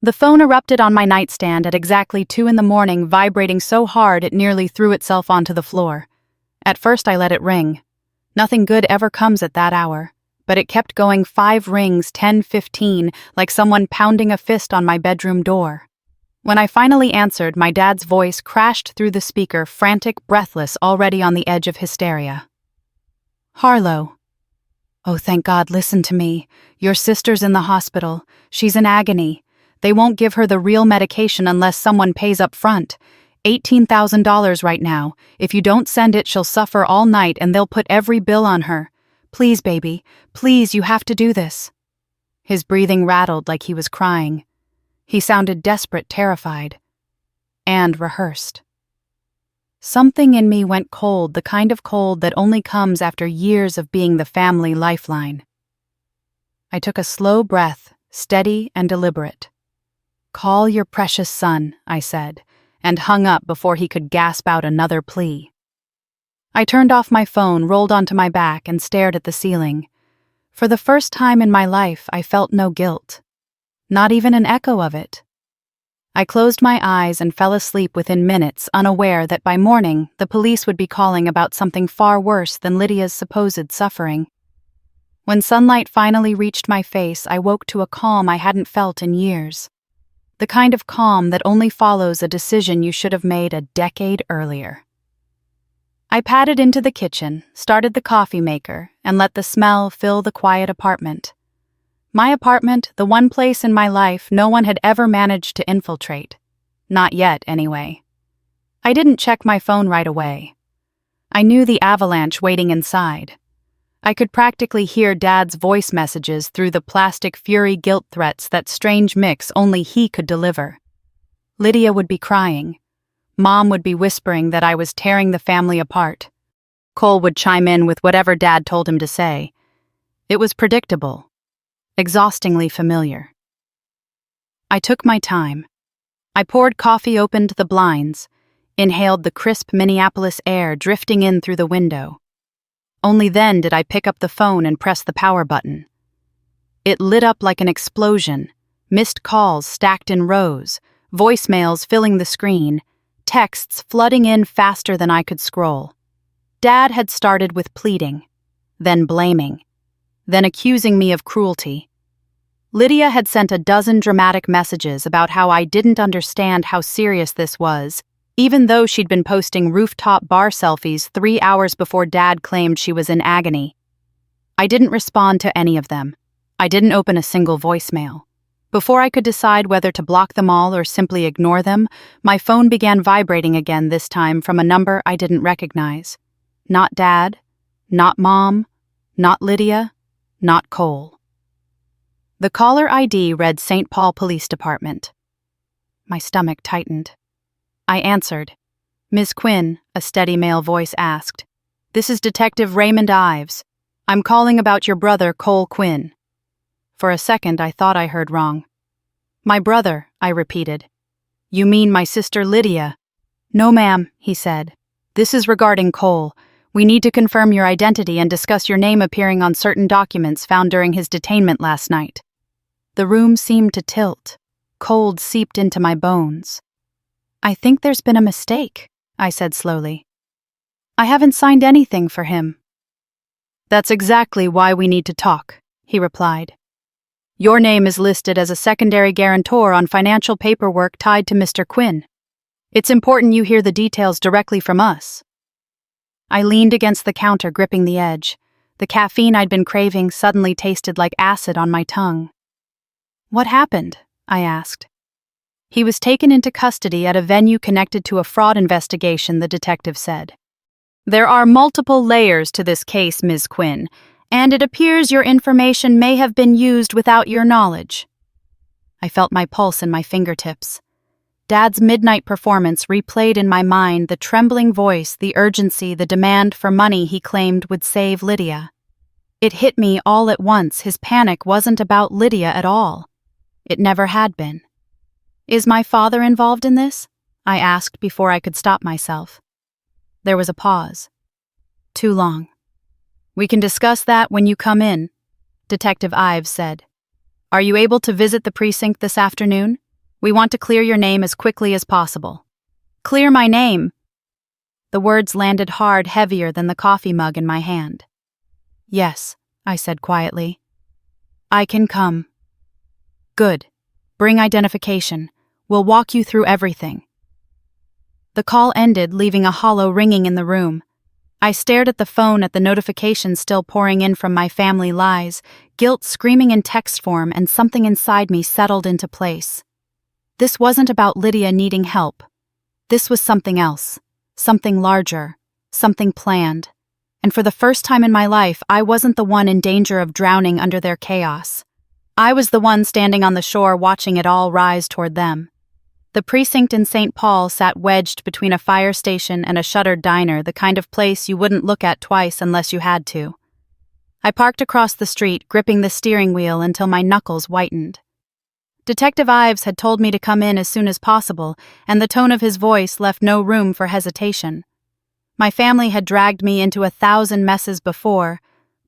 The phone erupted on my nightstand at exactly 2 in the morning, vibrating so hard it nearly threw itself onto the floor. At first I let it ring. Nothing good ever comes at that hour. But it kept going, 5 rings, 10, 15, like someone pounding a fist on my bedroom door. When I finally answered, my dad's voice crashed through the speaker, frantic, breathless, already on the edge of hysteria. "Harlow." "Oh, thank God, listen to me. Your sister's in the hospital. She's in agony. They won't give her the real medication unless someone pays up front. $18,000 right now. If you don't send it, she'll suffer all night and they'll put every bill on her. Please, baby, please, you have to do this." His breathing rattled like he was crying. He sounded desperate, terrified, and rehearsed. Something in me went cold, the kind of cold that only comes after years of being the family lifeline. I took a slow breath, steady and deliberate. "Call your precious son," I said, and hung up before he could gasp out another plea. I turned off my phone, rolled onto my back, and stared at the ceiling. For the first time in my life, I felt no guilt. Not even an echo of it. I closed my eyes and fell asleep within minutes, unaware that by morning the police would be calling about something far worse than Lydia's supposed suffering. When sunlight finally reached my face, I woke to a calm I hadn't felt in years. The kind of calm that only follows a decision you should have made a decade earlier. I padded into the kitchen, started the coffee maker, and let the smell fill the quiet apartment. My apartment, the one place in my life no one had ever managed to infiltrate. Not yet, anyway. I didn't check my phone right away. I knew the avalanche waiting inside. I could practically hear Dad's voice messages through the plastic fury guilt threats, that strange mix only he could deliver. Lydia would be crying. Mom would be whispering that I was tearing the family apart. Cole would chime in with whatever Dad told him to say. It was predictable. Exhaustingly familiar. I took my time. I poured coffee, opened the blinds, inhaled the crisp Minneapolis air drifting in through the window. Only then did I pick up the phone and press the power button. It lit up like an explosion, missed calls stacked in rows, voicemails filling the screen, texts flooding in faster than I could scroll. Dad had started with pleading, then blaming, then accusing me of cruelty. Lydia had sent a dozen dramatic messages about how I didn't understand how serious this was, even though she'd been posting rooftop bar selfies 3 hours before Dad claimed she was in agony. I didn't respond to any of them. I didn't open a single voicemail. Before I could decide whether to block them all or simply ignore them, my phone began vibrating again, this time from a number I didn't recognize. Not Dad, not Mom, not Lydia, not Cole. The caller ID read St. Paul Police Department. My stomach tightened. I answered. "Ms. Quinn," a steady male voice asked. "This is Detective Raymond Ives. I'm calling about your brother, Cole Quinn." For a second, I thought I heard wrong. "My brother," I repeated. "You mean my sister Lydia?" "No, ma'am," he said. "This is regarding Cole. We need to confirm your identity and discuss your name appearing on certain documents found during his detainment last night." The room seemed to tilt. Cold seeped into my bones. "I think there's been a mistake," I said slowly. "I haven't signed anything for him." "That's exactly why we need to talk," he replied. "Your name is listed as a secondary guarantor on financial paperwork tied to Mr. Quinn. It's important you hear the details directly from us." I leaned against the counter, gripping the edge. The caffeine I'd been craving suddenly tasted like acid on my tongue. "What happened?" I asked. "He was taken into custody at a venue connected to a fraud investigation," the detective said. "There are multiple layers to this case, Ms. Quinn, and it appears your information may have been used without your knowledge." I felt my pulse in my fingertips. Dad's midnight performance replayed in my mind, the trembling voice, the urgency, the demand for money he claimed would save Lydia. It hit me all at once. His panic wasn't about Lydia at all. It never had been. "Is my father involved in this?" I asked before I could stop myself. There was a pause. Too long. "We can discuss that when you come in," Detective Ives said. "Are you able to visit the precinct this afternoon? We want to clear your name as quickly as possible." "Clear my name?" The words landed hard, heavier than the coffee mug in my hand. "Yes," I said quietly. "I can come." "Good. Bring identification. We'll walk you through everything." The call ended, leaving a hollow ringing in the room. I stared at the phone at the notifications still pouring in from my family lies, guilt screaming in text form, and something inside me settled into place. This wasn't about Lydia needing help. This was something else, something larger, something planned. And for the first time in my life, I wasn't the one in danger of drowning under their chaos. I was the one standing on the shore watching it all rise toward them. The precinct in St. Paul sat wedged between a fire station and a shuttered diner, the kind of place you wouldn't look at twice unless you had to. I parked across the street, gripping the steering wheel until my knuckles whitened. Detective Ives had told me to come in as soon as possible, and the tone of his voice left no room for hesitation. My family had dragged me into 1,000 messes before,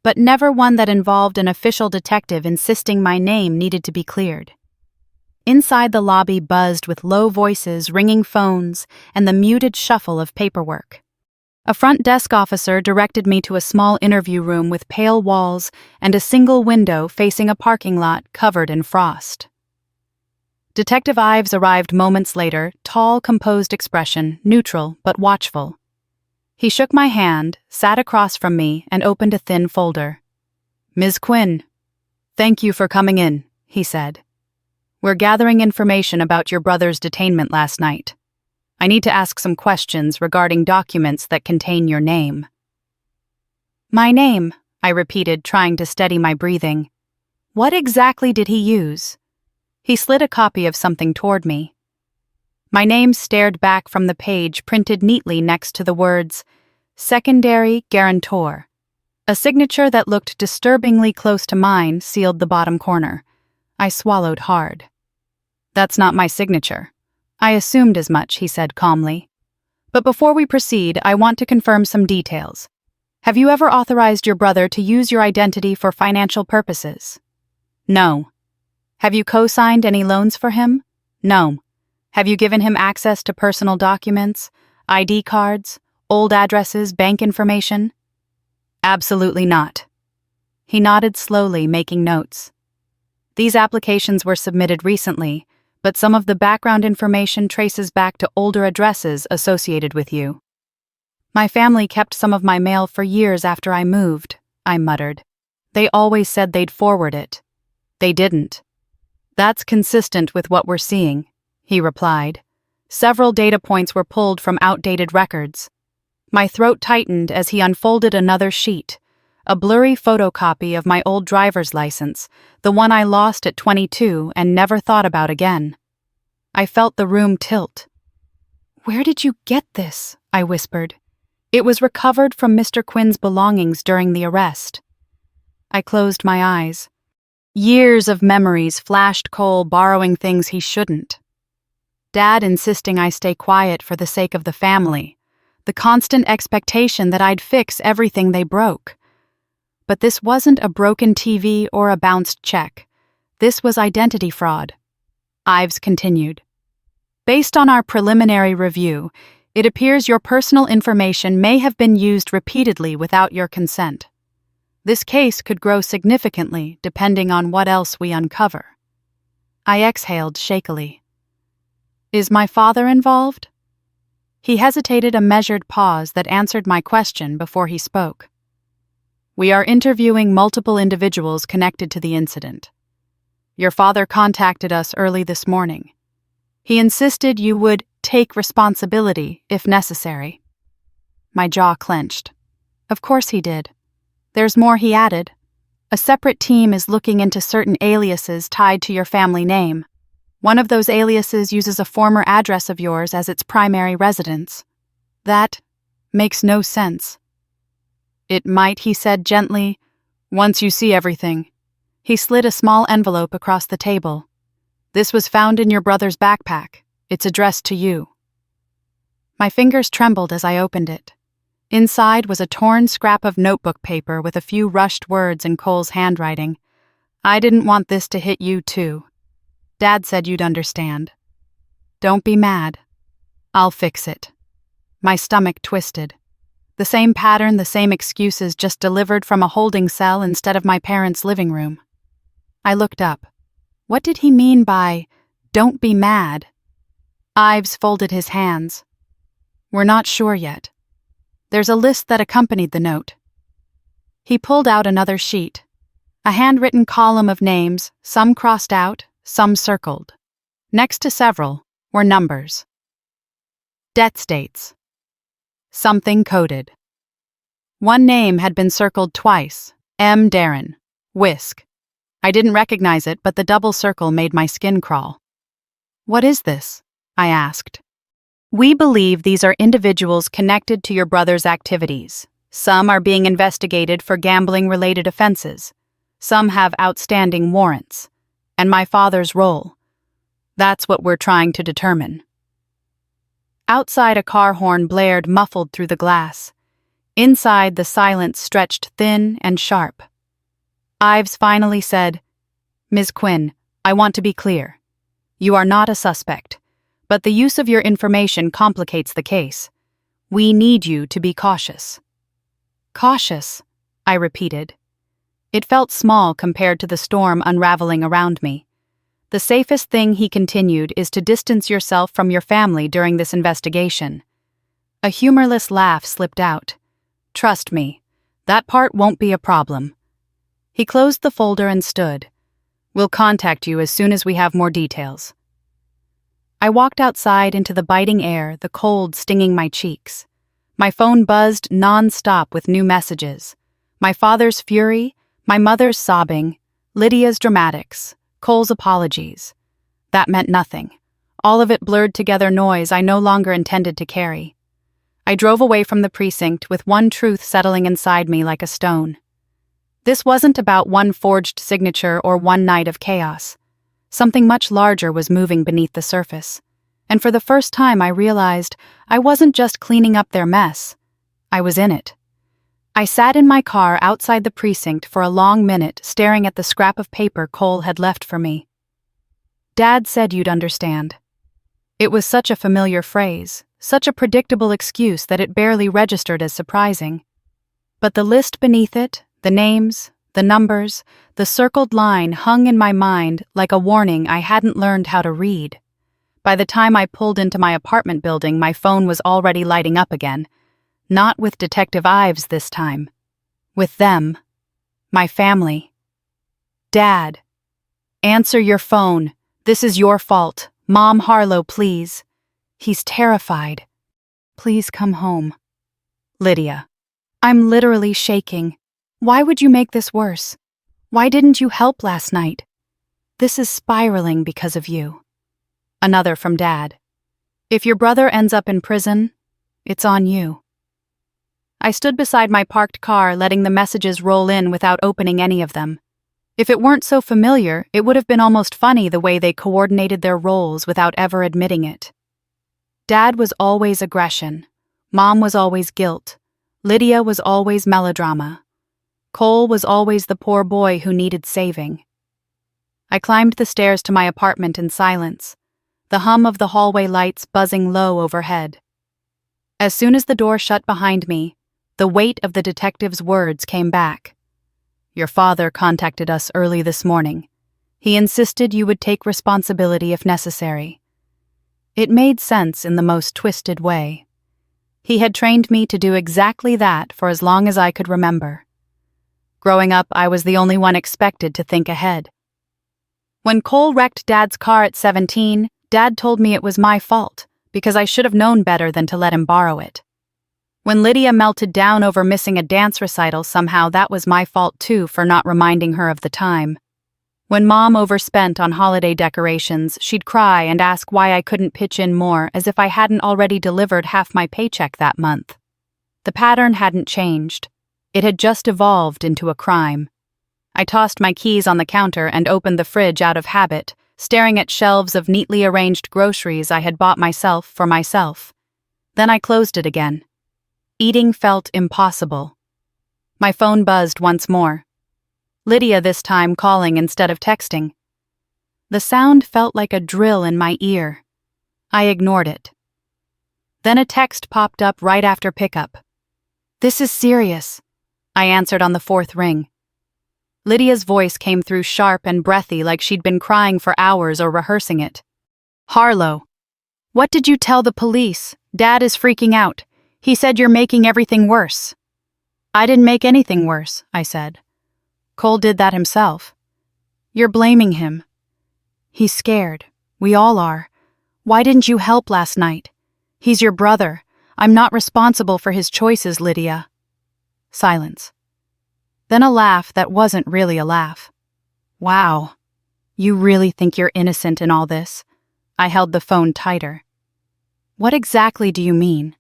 but never one that involved an official detective insisting my name needed to be cleared. Inside, the lobby buzzed with low voices, ringing phones, and the muted shuffle of paperwork. A front desk officer directed me to a small interview room with pale walls and a single window facing a parking lot covered in frost. Detective Ives arrived moments later, tall, composed expression, neutral but watchful. He shook my hand, sat across from me, and opened a thin folder. "Ms. Quinn, thank you for coming in," he said. "We're gathering information about your brother's detainment last night. I need to ask some questions regarding documents that contain your name." "My name," I repeated, trying to steady my breathing. "What exactly did he use?" He slid a copy of something toward me. My name stared back from the page printed neatly next to the words, "Secondary Guarantor." A signature that looked disturbingly close to mine sealed the bottom corner. I swallowed hard. "That's not my signature." "I assumed as much," he said calmly. "But before we proceed, I want to confirm some details. Have you ever authorized your brother to use your identity for financial purposes?" "No." "Have you co-signed any loans for him?" "No." "Have you given him access to personal documents, ID cards, old addresses, bank information?" "Absolutely not." He nodded slowly, making notes. "These applications were submitted recently, but some of the background information traces back to older addresses associated with you." "My family kept some of my mail for years after I moved," I muttered. "They always said they'd forward it. They didn't." "That's consistent with what we're seeing," he replied. "Several data points were pulled from outdated records." My throat tightened as he unfolded another sheet, a blurry photocopy of my old driver's license, the one I lost at 22 and never thought about again. I felt the room tilt. "Where did you get this?" I whispered. "It was recovered from Mr. Quinn's belongings during the arrest." I closed my eyes. Years of memories flashed Cole borrowing things he shouldn't. Dad insisting I stay quiet for the sake of the family. The constant expectation that I'd fix everything they broke. But this wasn't a broken TV or a bounced check. This was identity fraud. Ives continued. "Based on our preliminary review, it appears your personal information may have been used repeatedly without your consent. This case could grow significantly depending on what else we uncover." I exhaled shakily. "Is my father involved?" He hesitated a measured pause that answered my question before he spoke. "We are interviewing multiple individuals connected to the incident. Your father contacted us early this morning. He insisted you would take responsibility if necessary." My jaw clenched. "Of course he did. There's more," he added. "A separate team is looking into certain aliases tied to your family name. One of those aliases uses a former address of yours as its primary residence. That makes no sense." "It might," he said gently, "once you see everything." He slid a small envelope across the table. "This was found in your brother's backpack. It's addressed to you." My fingers trembled as I opened it. Inside was a torn scrap of notebook paper with a few rushed words in Cole's handwriting. "I didn't want this to hit you, too. Dad said you'd understand." Don't be mad. I'll fix it. My stomach twisted. The same pattern, the same excuses, just delivered from a holding cell instead of my parents' living room. I looked up. What did he mean by, "Don't be mad"? Ives folded his hands. We're not sure yet. There's a list that accompanied the note. He pulled out another sheet. A handwritten column of names, some crossed out, some circled. Next to several were numbers. Death dates. Something coded. One name had been circled twice, M. Darren, Whisk. I didn't recognize it, but the double circle made my skin crawl. What is this? I asked. We believe these are individuals connected to your brother's activities. Some are being investigated for gambling-related offenses. Some have outstanding warrants. And my father's role. That's what we're trying to determine. Outside, a car horn blared muffled through the glass. Inside, the silence stretched thin and sharp. Ives finally said, Ms. Quinn, I want to be clear. You are not a suspect, but the use of your information complicates the case. We need you to be cautious. Cautious, I repeated. It felt small compared to the storm unraveling around me. The safest thing, he continued, is to distance yourself from your family during this investigation. A humorless laugh slipped out. Trust me, that part won't be a problem. He closed the folder and stood. We'll contact you as soon as we have more details. I walked outside into the biting air, the cold stinging my cheeks. My phone buzzed non-stop with new messages. My father's fury, my mother's sobbing, Lydia's dramatics, Cole's apologies. That meant nothing. All of it blurred together noise I no longer intended to carry. I drove away from the precinct with one truth settling inside me like a stone. This wasn't about one forged signature or one night of chaos. Something much larger was moving beneath the surface. And for the first time I realized I wasn't just cleaning up their mess. I was in it. I sat in my car outside the precinct for a long minute, staring at the scrap of paper Cole had left for me. Dad said you'd understand. It was such a familiar phrase, such a predictable excuse that it barely registered as surprising. But the list beneath it, the names, the numbers, the circled line hung in my mind like a warning I hadn't learned how to read. By the time I pulled into my apartment building, my phone was already lighting up again. Not with Detective Ives this time. With them. My family. Dad. Answer your phone. This is your fault. Mom Harlow, please. He's terrified. Please come home. Lydia. I'm literally shaking. Why would you make this worse? Why didn't you help last night? This is spiraling because of you. Another from Dad. If your brother ends up in prison, it's on you. I stood beside my parked car, letting the messages roll in without opening any of them. If it weren't so familiar, it would have been almost funny the way they coordinated their roles without ever admitting it. Dad was always aggression. Mom was always guilt. Lydia was always melodrama. Cole was always the poor boy who needed saving. I climbed the stairs to my apartment in silence, the hum of the hallway lights buzzing low overhead. As soon as the door shut behind me, the weight of the detective's words came back. Your father contacted us early this morning. He insisted you would take responsibility if necessary. It made sense in the most twisted way. He had trained me to do exactly that for as long as I could remember. Growing up, I was the only one expected to think ahead. When Cole wrecked Dad's car at 17, Dad told me it was my fault, because I should have known better than to let him borrow it. When Lydia melted down over missing a dance recital, somehow that was my fault too for not reminding her of the time. When Mom overspent on holiday decorations, she'd cry and ask why I couldn't pitch in more, as if I hadn't already delivered half my paycheck that month. The pattern hadn't changed. It had just evolved into a crime. I tossed my keys on the counter and opened the fridge out of habit, staring at shelves of neatly arranged groceries I had bought myself for myself. Then I closed it again. Eating felt impossible. My phone buzzed once more. Lydia this time calling instead of texting. The sound felt like a drill in my ear. I ignored it. Then a text popped up right after pickup. "This is serious," I answered on the fourth ring. Lydia's voice came through sharp and breathy like she'd been crying for hours or rehearsing it. "Harlow, what did you tell the police? Dad is freaking out. He said you're making everything worse." "I didn't make anything worse," I said. "Cole did that himself." "You're blaming him." "He's scared. We all are. Why didn't you help last night? He's your brother. I'm not responsible for his choices, Lydia." Silence. Then a laugh that wasn't really a laugh. "Wow. You really think you're innocent in all this?" I held the phone tighter. "What exactly do you mean?"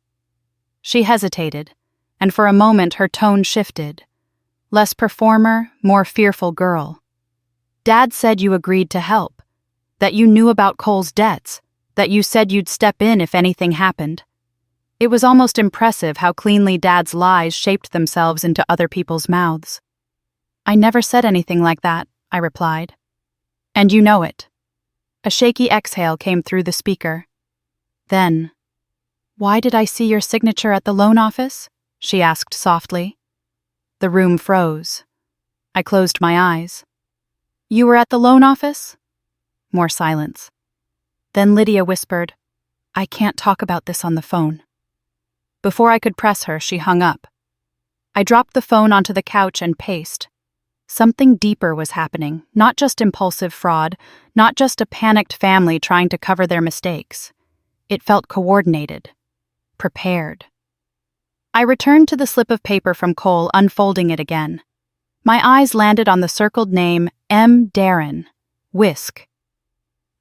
She hesitated, and for a moment her tone shifted. Less performer, more fearful girl. "Dad said you agreed to help, that you knew about Cole's debts, that you said you'd step in if anything happened." It was almost impressive how cleanly Dad's lies shaped themselves into other people's mouths. "I never said anything like that," I replied. "And you know it." A shaky exhale came through the speaker. Then, "Why did I see your signature at the loan office?" she asked softly. The room froze. I closed my eyes. "You were at the loan office?" More silence. Then Lydia whispered, "I can't talk about this on the phone." Before I could press her, she hung up. I dropped the phone onto the couch and paced. Something deeper was happening, not just impulsive fraud, not just a panicked family trying to cover their mistakes. It felt coordinated, prepared. I returned to the slip of paper from Cole, unfolding it again. My eyes landed on the circled name M. Darren, Whisk.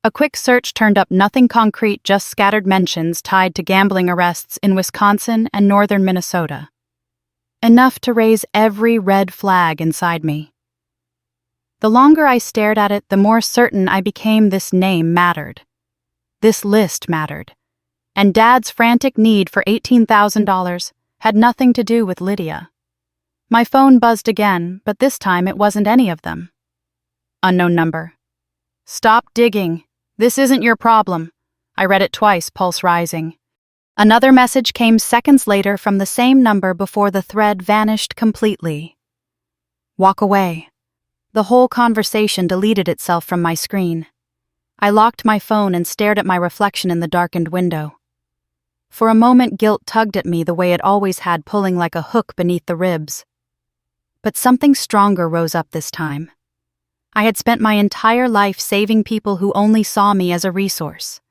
A quick search turned up nothing concrete, just scattered mentions tied to gambling arrests in Wisconsin and northern Minnesota. Enough to raise every red flag inside me. The longer I stared at it, the more certain I became this name mattered. This list mattered. And Dad's frantic need for $18,000 had nothing to do with Lydia. My phone buzzed again, but this time it wasn't any of them. Unknown number. "Stop digging. This isn't your problem." I read it twice, pulse rising. Another message came seconds later from the same number before the thread vanished completely. "Walk away." The whole conversation deleted itself from my screen. I locked my phone and stared at my reflection in the darkened window. For a moment, guilt tugged at me the way it always had, pulling like a hook beneath the ribs. But something stronger rose up this time. I had spent my entire life saving people who only saw me as a resource,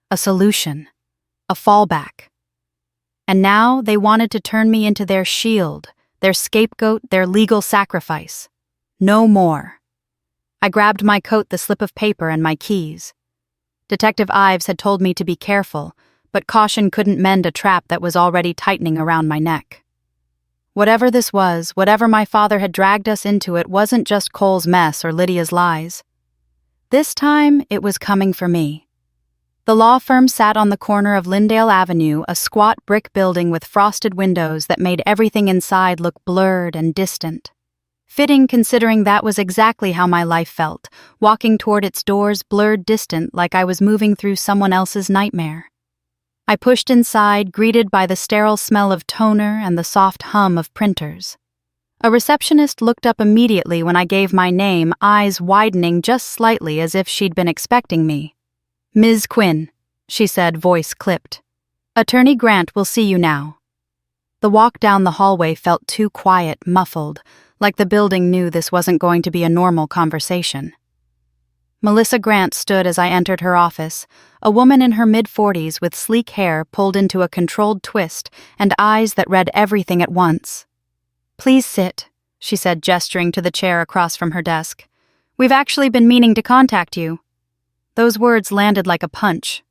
a solution, a fallback. And now they wanted to turn me into their shield, their scapegoat, their legal sacrifice. No more. I grabbed my coat, the slip of paper, and my keys. Detective Ives had told me to be careful, but caution couldn't mend a trap that was already tightening around my neck. Whatever this was, whatever my father had dragged us into, it wasn't just Cole's mess or Lydia's lies. This time, it was coming for me. The law firm sat on the corner of Lyndale Avenue, a squat brick building with frosted windows that made everything inside look blurred and distant. Fitting, considering that was exactly how my life felt, walking toward its doors blurred distant like I was moving through someone else's nightmare. I pushed inside, greeted by the sterile smell of toner and the soft hum of printers. A receptionist looked up immediately when I gave my name, eyes widening just slightly as if she'd been expecting me. "Ms. Quinn," she said, voice clipped. "Attorney Grant will see you now." The walk down the hallway felt too quiet, muffled, like the building knew this wasn't going to be a normal conversation. Melissa Grant stood as I entered her office, a woman in her mid-40s with sleek hair pulled into a controlled twist and eyes that read everything at once. "Please sit," she said, gesturing to the chair across from her desk. "We've actually been meaning to contact you." Those words landed like a punch.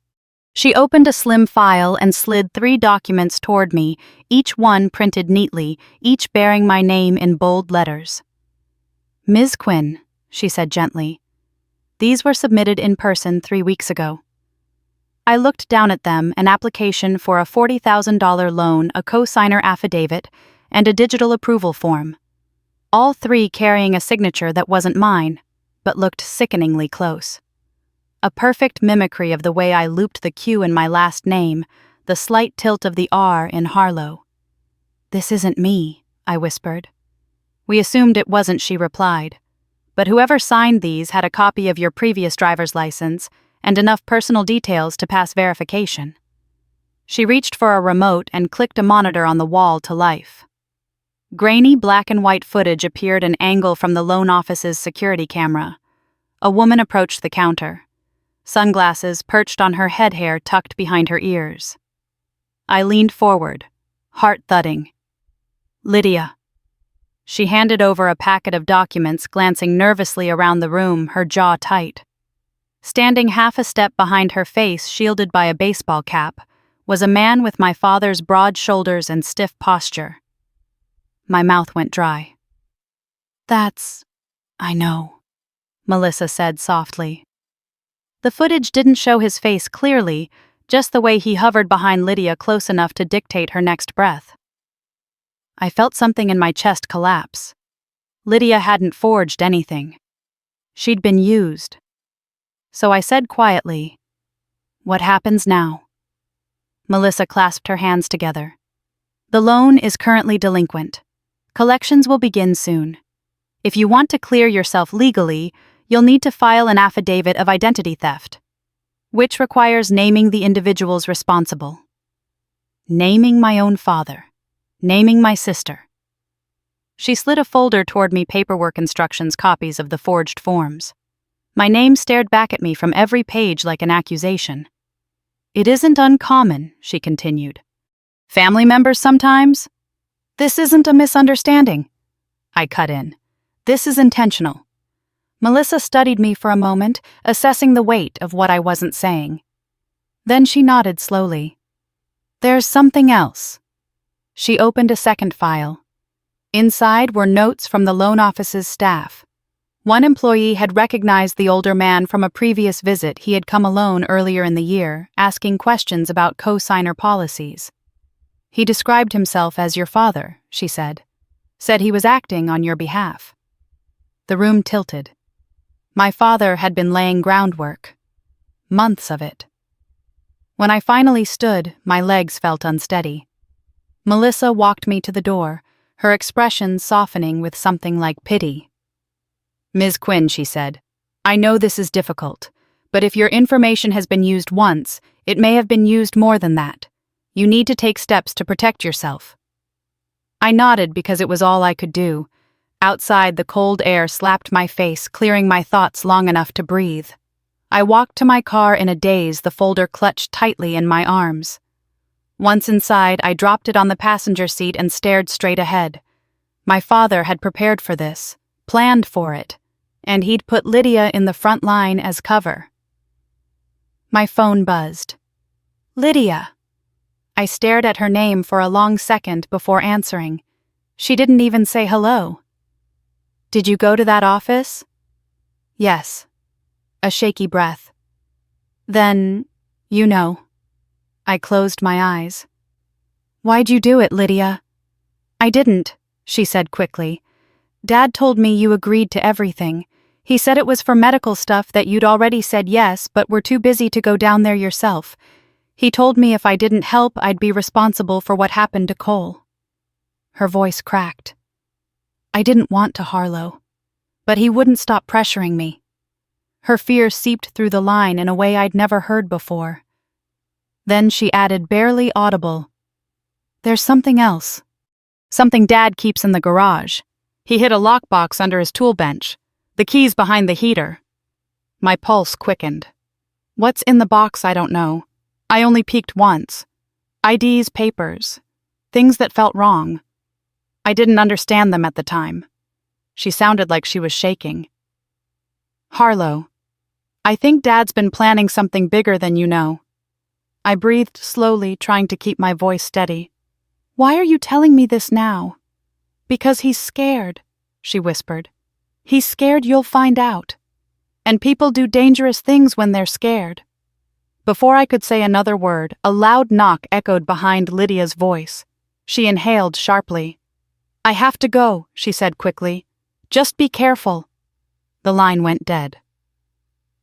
She opened a slim file and slid 3 documents toward me, each one printed neatly, each bearing my name in bold letters. "Ms. Quinn," she said gently. "These were submitted in person 3 weeks ago." I looked down at them, an application for a $40,000 loan, a co-signer affidavit, and a digital approval form. All 3 carrying a signature that wasn't mine, but looked sickeningly close. a perfect mimicry of the way I looped the Q in my last name, the slight tilt of the R in Harlow. "This isn't me," I whispered. "We assumed it wasn't," she replied. "But whoever signed these had a copy of your previous driver's license and enough personal details to pass verification." She reached for a remote and clicked a monitor on the wall to life. Grainy black and white footage appeared an angle from the loan office's security camera. A woman approached the counter. Sunglasses perched on her head hair tucked behind her ears. I leaned forward, heart thudding. "Lydia." She handed over a packet of documents, glancing nervously around the room, her jaw tight. Standing half a step behind her face, shielded by a baseball cap, was a man with my father's broad shoulders and stiff posture. My mouth went dry. "I know," Melissa said softly. The footage didn't show his face clearly, just the way he hovered behind Lydia close enough to dictate her next breath. I felt something in my chest collapse. Lydia hadn't forged anything. She'd been used. So I said quietly, "What happens now?" Melissa clasped her hands together. "The loan is currently delinquent. Collections will begin soon. If you want to clear yourself legally, you'll need to file an affidavit of identity theft, which requires naming the individuals responsible." Naming my own father. Naming my sister. She slid a folder toward me, paperwork instructions, copies of the forged forms. My name stared back at me from every page like an accusation. "It isn't uncommon," she continued. "Family members sometimes?" "This isn't a misunderstanding," I cut in. "This is intentional." Melissa studied me for a moment, assessing the weight of what I wasn't saying. Then she nodded slowly. "There's something else." She opened a second file. Inside were notes from the loan office's staff. One employee had recognized the older man from a previous visit. He had come alone earlier in the year, asking questions about co-signer policies. "He described himself as your father," she said. "Said he was acting on your behalf." The room tilted. My father had been laying groundwork. Months of it. When I finally stood, my legs felt unsteady. Melissa walked me to the door, her expression softening with something like pity. "Ms. Quinn," she said, "I know this is difficult, but if your information has been used once, it may have been used more than that. You need to take steps to protect yourself." I nodded because it was all I could do. Outside, the cold air slapped my face, clearing my thoughts long enough to breathe. I walked to my car in a daze, the folder clutched tightly in my arms. Once inside, I dropped it on the passenger seat and stared straight ahead. My father had prepared for this, planned for it, and he'd put Lydia in the front line as cover. My phone buzzed. "Lydia." I stared at her name for a long second before answering. She didn't even say hello. "Did you go to that office?" "Yes." A shaky breath. "Then, you know." I closed my eyes. "Why'd you do it, Lydia?" "I didn't," she said quickly. "Dad told me you agreed to everything. He said it was for medical stuff, that you'd already said yes, but were too busy to go down there yourself. He told me if I didn't help, I'd be responsible for what happened to Cole." Her voice cracked. I didn't want to Harlow, but he wouldn't stop pressuring me. Her fear seeped through the line in a way I'd never heard before. Then she added, barely audible, "There's something else. Something Dad keeps in the garage. He hid a lockbox under his tool bench. The key's behind the heater." My pulse quickened. What's in the box, I don't know. I only peeked once. IDs, papers, things that felt wrong. I didn't understand them at the time. She sounded like she was shaking. "Harlow, I think Dad's been planning something bigger than you know." I breathed slowly, trying to keep my voice steady. "Why are you telling me this now?" "Because he's scared," she whispered. "He's scared you'll find out. And people do dangerous things when they're scared." Before I could say another word, a loud knock echoed behind Lydia's voice. She inhaled sharply. "I have to go," she said quickly. "Just be careful." The line went dead.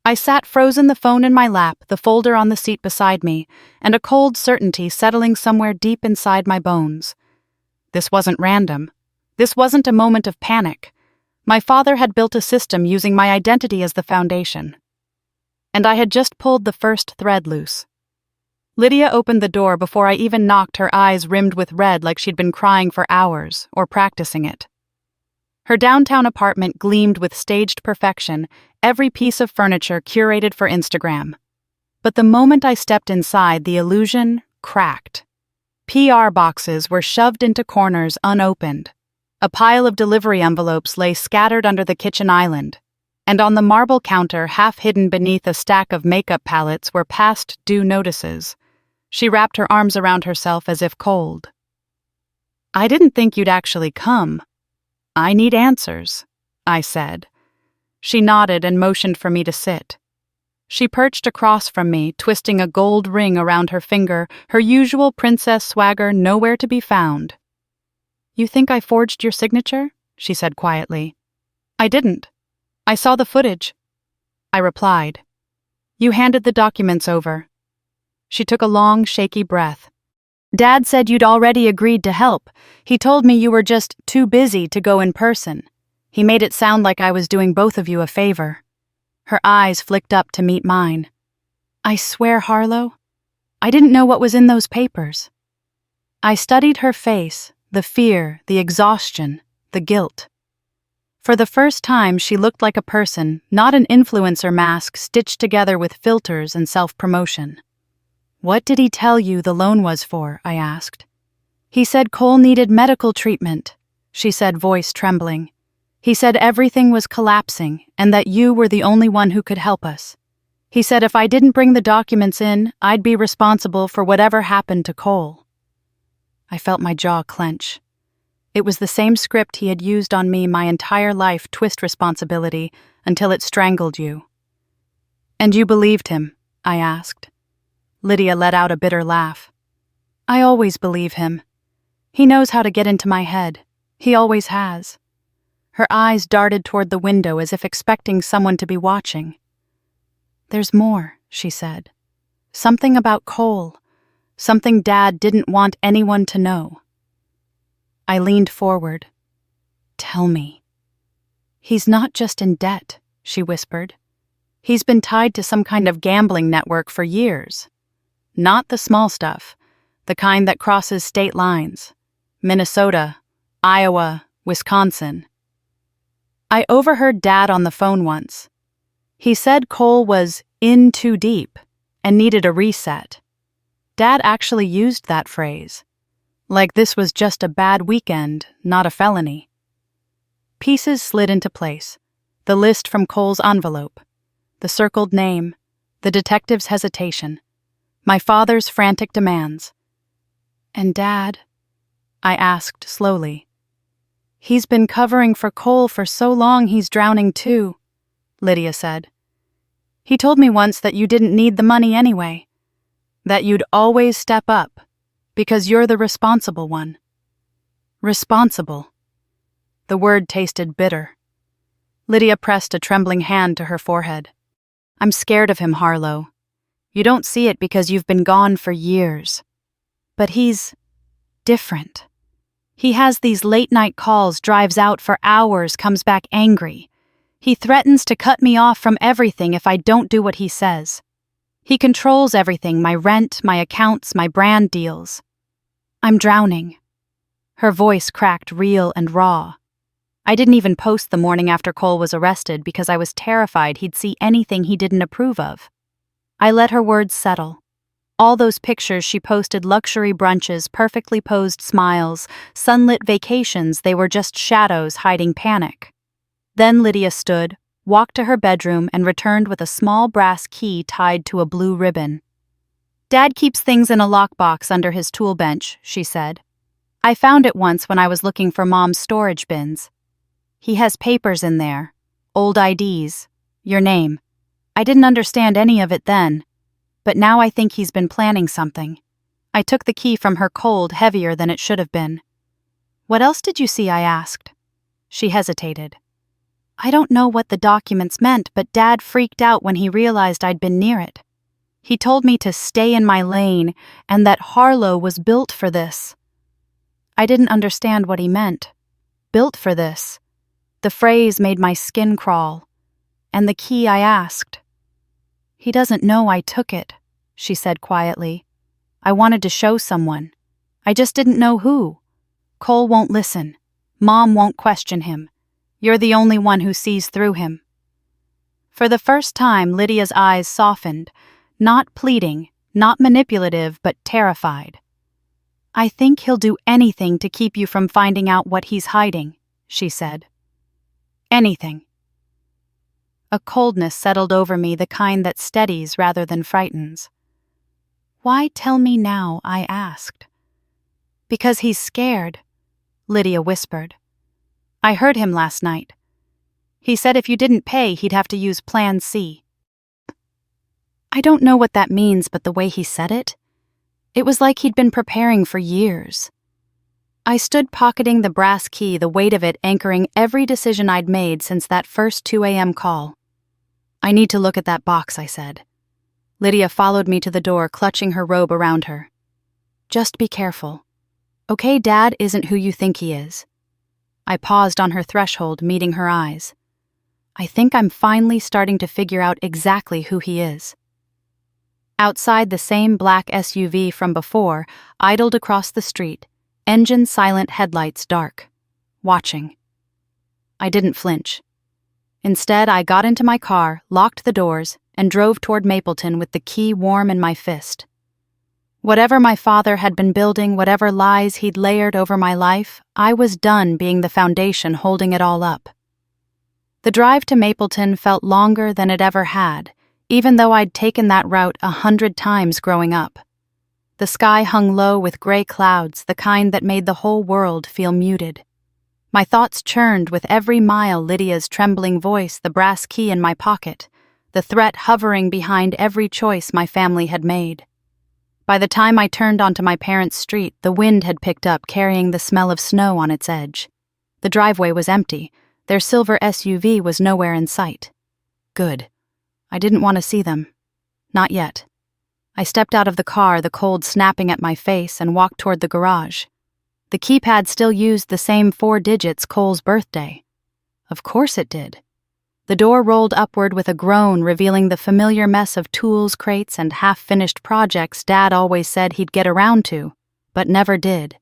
I sat frozen, the phone in my lap, the folder on the seat beside me, and a cold certainty settling somewhere deep inside my bones. This wasn't random. This wasn't a moment of panic. My father had built a system using my identity as the foundation. And I had just pulled the first thread loose. Lydia opened the door before I even knocked, her eyes rimmed with red like she'd been crying for hours or practicing it. Her downtown apartment gleamed with staged perfection, every piece of furniture curated for Instagram. But the moment I stepped inside, the illusion cracked. PR boxes were shoved into corners unopened. A pile of delivery envelopes lay scattered under the kitchen island, and on the marble counter, half hidden beneath a stack of makeup palettes, were past due notices. She wrapped her arms around herself as if cold. "I didn't think you'd actually come. I need answers," I said. She nodded and motioned for me to sit. She perched across from me, twisting a gold ring around her finger, her usual princess swagger nowhere to be found. "You think I forged your signature?" she said quietly. "I didn't. I saw the footage," I replied. "You handed the documents over." She took a long, shaky breath. "Dad said you'd already agreed to help. He told me you were just too busy to go in person. He made it sound like I was doing both of you a favor." Her eyes flicked up to meet mine. "I swear, Harlow, I didn't know what was in those papers." I studied her face, the fear, the exhaustion, the guilt. For the first time, she looked like a person, not an influencer mask stitched together with filters and self-promotion. "What did he tell you the loan was for?" I asked. "He said Cole needed medical treatment," she said, voice trembling. "He said everything was collapsing and that you were the only one who could help us. He said if I didn't bring the documents in, I'd be responsible for whatever happened to Cole." I felt my jaw clench. It was the same script he had used on me my entire life, twist responsibility until it strangled you. "And you believed him?" I asked. Lydia let out a bitter laugh. "I always believe him. He knows how to get into my head. He always has." Her eyes darted toward the window as if expecting someone to be watching. "There's more," she said. "Something about Cole. Something Dad didn't want anyone to know." I leaned forward. "Tell me." "He's not just in debt," she whispered. "He's been tied to some kind of gambling network for years. Not the small stuff, the kind that crosses state lines. Minnesota, Iowa, Wisconsin. I overheard Dad on the phone once. He said Cole was in too deep and needed a reset. Dad actually used that phrase. Like this was just a bad weekend, not a felony. Pieces slid into place. The list from Cole's envelope. The circled name. The detective's hesitation. My father's frantic demands. "And Dad?" I asked slowly. "He's been covering for Cole for so long he's drowning too," Lydia said. "He told me once that you didn't need the money anyway. That you'd always step up, because you're the responsible one." Responsible. The word tasted bitter. Lydia pressed a trembling hand to her forehead. "I'm scared of him, Harlow. You don't see it because you've been gone for years. But he's different. He has these late-night calls, drives out for hours, comes back angry. He threatens to cut me off from everything if I don't do what he says. He controls everything, my rent, my accounts, my brand deals. I'm drowning." Her voice cracked real and raw. I didn't even post the morning after Cole was arrested because I was terrified he'd see anything he didn't approve of. I let her words settle. All those pictures she posted, luxury brunches, perfectly posed smiles, sunlit vacations, they were just shadows hiding panic. Then Lydia stood, walked to her bedroom, and returned with a small brass key tied to a blue ribbon. "Dad keeps things in a lockbox under his tool bench," she said. "I found it once when I was looking for Mom's storage bins. He has papers in there, old IDs, your name. I didn't understand any of it then, but now I think he's been planning something." I took the key from her cold, heavier than it should have been. "What else did you see?" I asked. She hesitated. I don't know what the documents meant, but Dad freaked out when he realized I'd been near it. He told me to stay in my lane and that Harlow was built for this. I didn't understand what he meant. Built for this. The phrase made my skin crawl. And the key I asked. He doesn't know I took it, she said quietly. I wanted to show someone. I just didn't know who. Cole won't listen. Mom won't question him. You're the only one who sees through him. For the first time, Lydia's eyes softened, not pleading, not manipulative, but terrified. I think he'll do anything to keep you from finding out what he's hiding, she said. Anything. A coldness settled over me, the kind that steadies rather than frightens. Why tell me now, I asked. Because he's scared, Lydia whispered. I heard him last night. He said if you didn't pay, he'd have to use Plan C. I don't know what that means, but the way he said it was like he'd been preparing for years. I stood pocketing the brass key, the weight of it anchoring every decision I'd made since that first 2 a.m. call. I need to look at that box, I said. Lydia followed me to the door, clutching her robe around her. Just be careful. Okay, Dad isn't who you think he is. I paused on her threshold, meeting her eyes. I think I'm finally starting to figure out exactly who he is. Outside, the same black SUV from before idled across the street, engine silent, headlights dark, watching. I didn't flinch. Instead, I got into my car, locked the doors, and drove toward Mapleton with the key warm in my fist. Whatever my father had been building, whatever lies he'd layered over my life, I was done being the foundation holding it all up. The drive to Mapleton felt longer than it ever had, even though I'd taken that route 100 times growing up. The sky hung low with gray clouds, the kind that made the whole world feel muted. My thoughts churned with every mile, Lydia's trembling voice, the brass key in my pocket, the threat hovering behind every choice my family had made. By the time I turned onto my parents' street, the wind had picked up, carrying the smell of snow on its edge. The driveway was empty. Their silver SUV was nowhere in sight. Good. I didn't want to see them. Not yet. I stepped out of the car, the cold snapping at my face, and walked toward the garage. The keypad still used the same 4 digits, Cole's birthday. Of course it did. The door rolled upward with a groan, revealing the familiar mess of tools, crates, and half-finished projects Dad always said he'd get around to, but never did.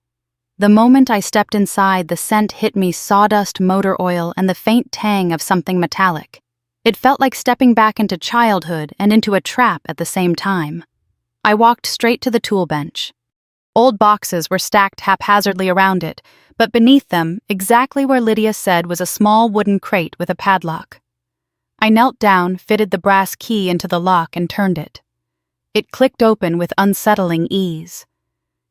The moment I stepped inside, the scent hit me, sawdust, motor oil, and the faint tang of something metallic. It felt like stepping back into childhood and into a trap at the same time. I walked straight to the tool bench. Old boxes were stacked haphazardly around it, but beneath them, exactly where Lydia said, was a small wooden crate with a padlock. I knelt down, fitted the brass key into the lock, and turned it. It clicked open with unsettling ease.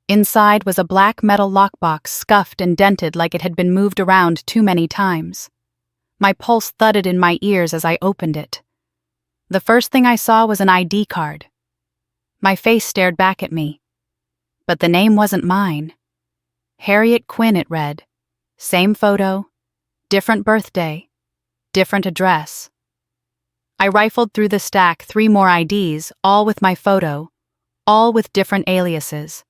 Inside was a black metal lockbox, scuffed and dented like it had been moved around too many times. My pulse thudded in my ears as I opened it. The first thing I saw was an ID card. My face stared back at me. But the name wasn't mine. Harriet Quinn, it read. Same photo, different birthday, different address. I rifled through the stack, 3 more IDs, all with my photo, all with different aliases.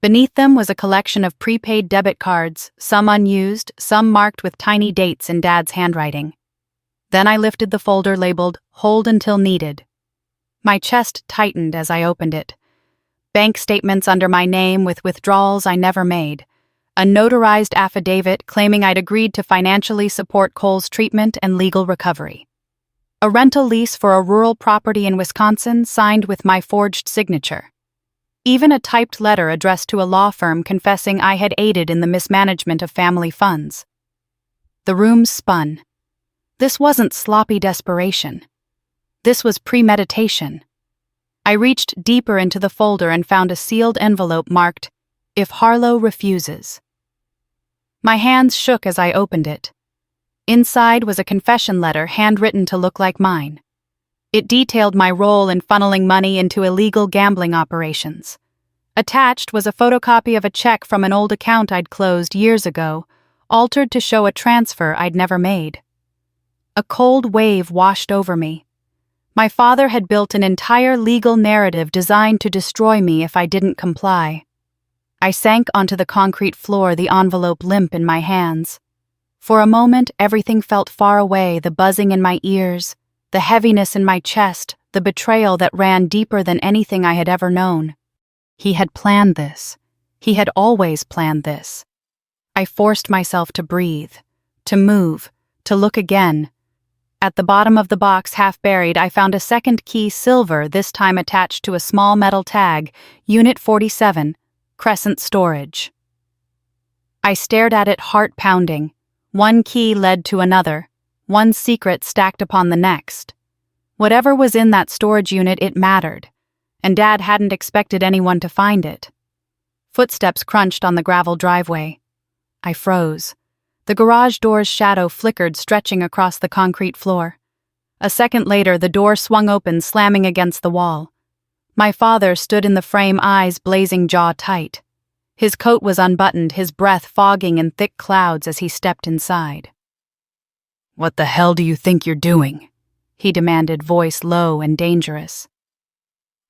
Beneath them was a collection of prepaid debit cards, some unused, some marked with tiny dates in Dad's handwriting. Then I lifted the folder labeled, Hold Until Needed. My chest tightened as I opened it. Bank statements under my name with withdrawals I never made. A notarized affidavit claiming I'd agreed to financially support Cole's treatment and legal recovery. A rental lease for a rural property in Wisconsin signed with my forged signature. Even a typed letter addressed to a law firm confessing I had aided in the mismanagement of family funds. The room spun. This wasn't sloppy desperation. This was premeditation. I reached deeper into the folder and found a sealed envelope marked, If Harlow Refuses. My hands shook as I opened it. Inside was a confession letter handwritten to look like mine. It detailed my role in funneling money into illegal gambling operations. Attached was a photocopy of a check from an old account I'd closed years ago, altered to show a transfer I'd never made. A cold wave washed over me. My father had built an entire legal narrative designed to destroy me if I didn't comply. I sank onto the concrete floor, the envelope limp in my hands. For a moment, everything felt far away, the buzzing in my ears, the heaviness in my chest, the betrayal that ran deeper than anything I had ever known. He had planned this. He had always planned this. I forced myself to breathe, to move, to look again. At the bottom of the box, half buried, I found a second key, silver, this time attached to a small metal tag, Unit 47, Crescent Storage. I stared at it, heart pounding. One key led to another, one secret stacked upon the next. Whatever was in that storage unit, it mattered, and Dad hadn't expected anyone to find it. Footsteps crunched on the gravel driveway. I froze. The garage door's shadow flickered, stretching across the concrete floor. A second later, the door swung open, slamming against the wall. My father stood in the frame, eyes blazing, jaw tight. His coat was unbuttoned, his breath fogging in thick clouds as he stepped inside. "What the hell do you think you're doing?" he demanded, voice low and dangerous.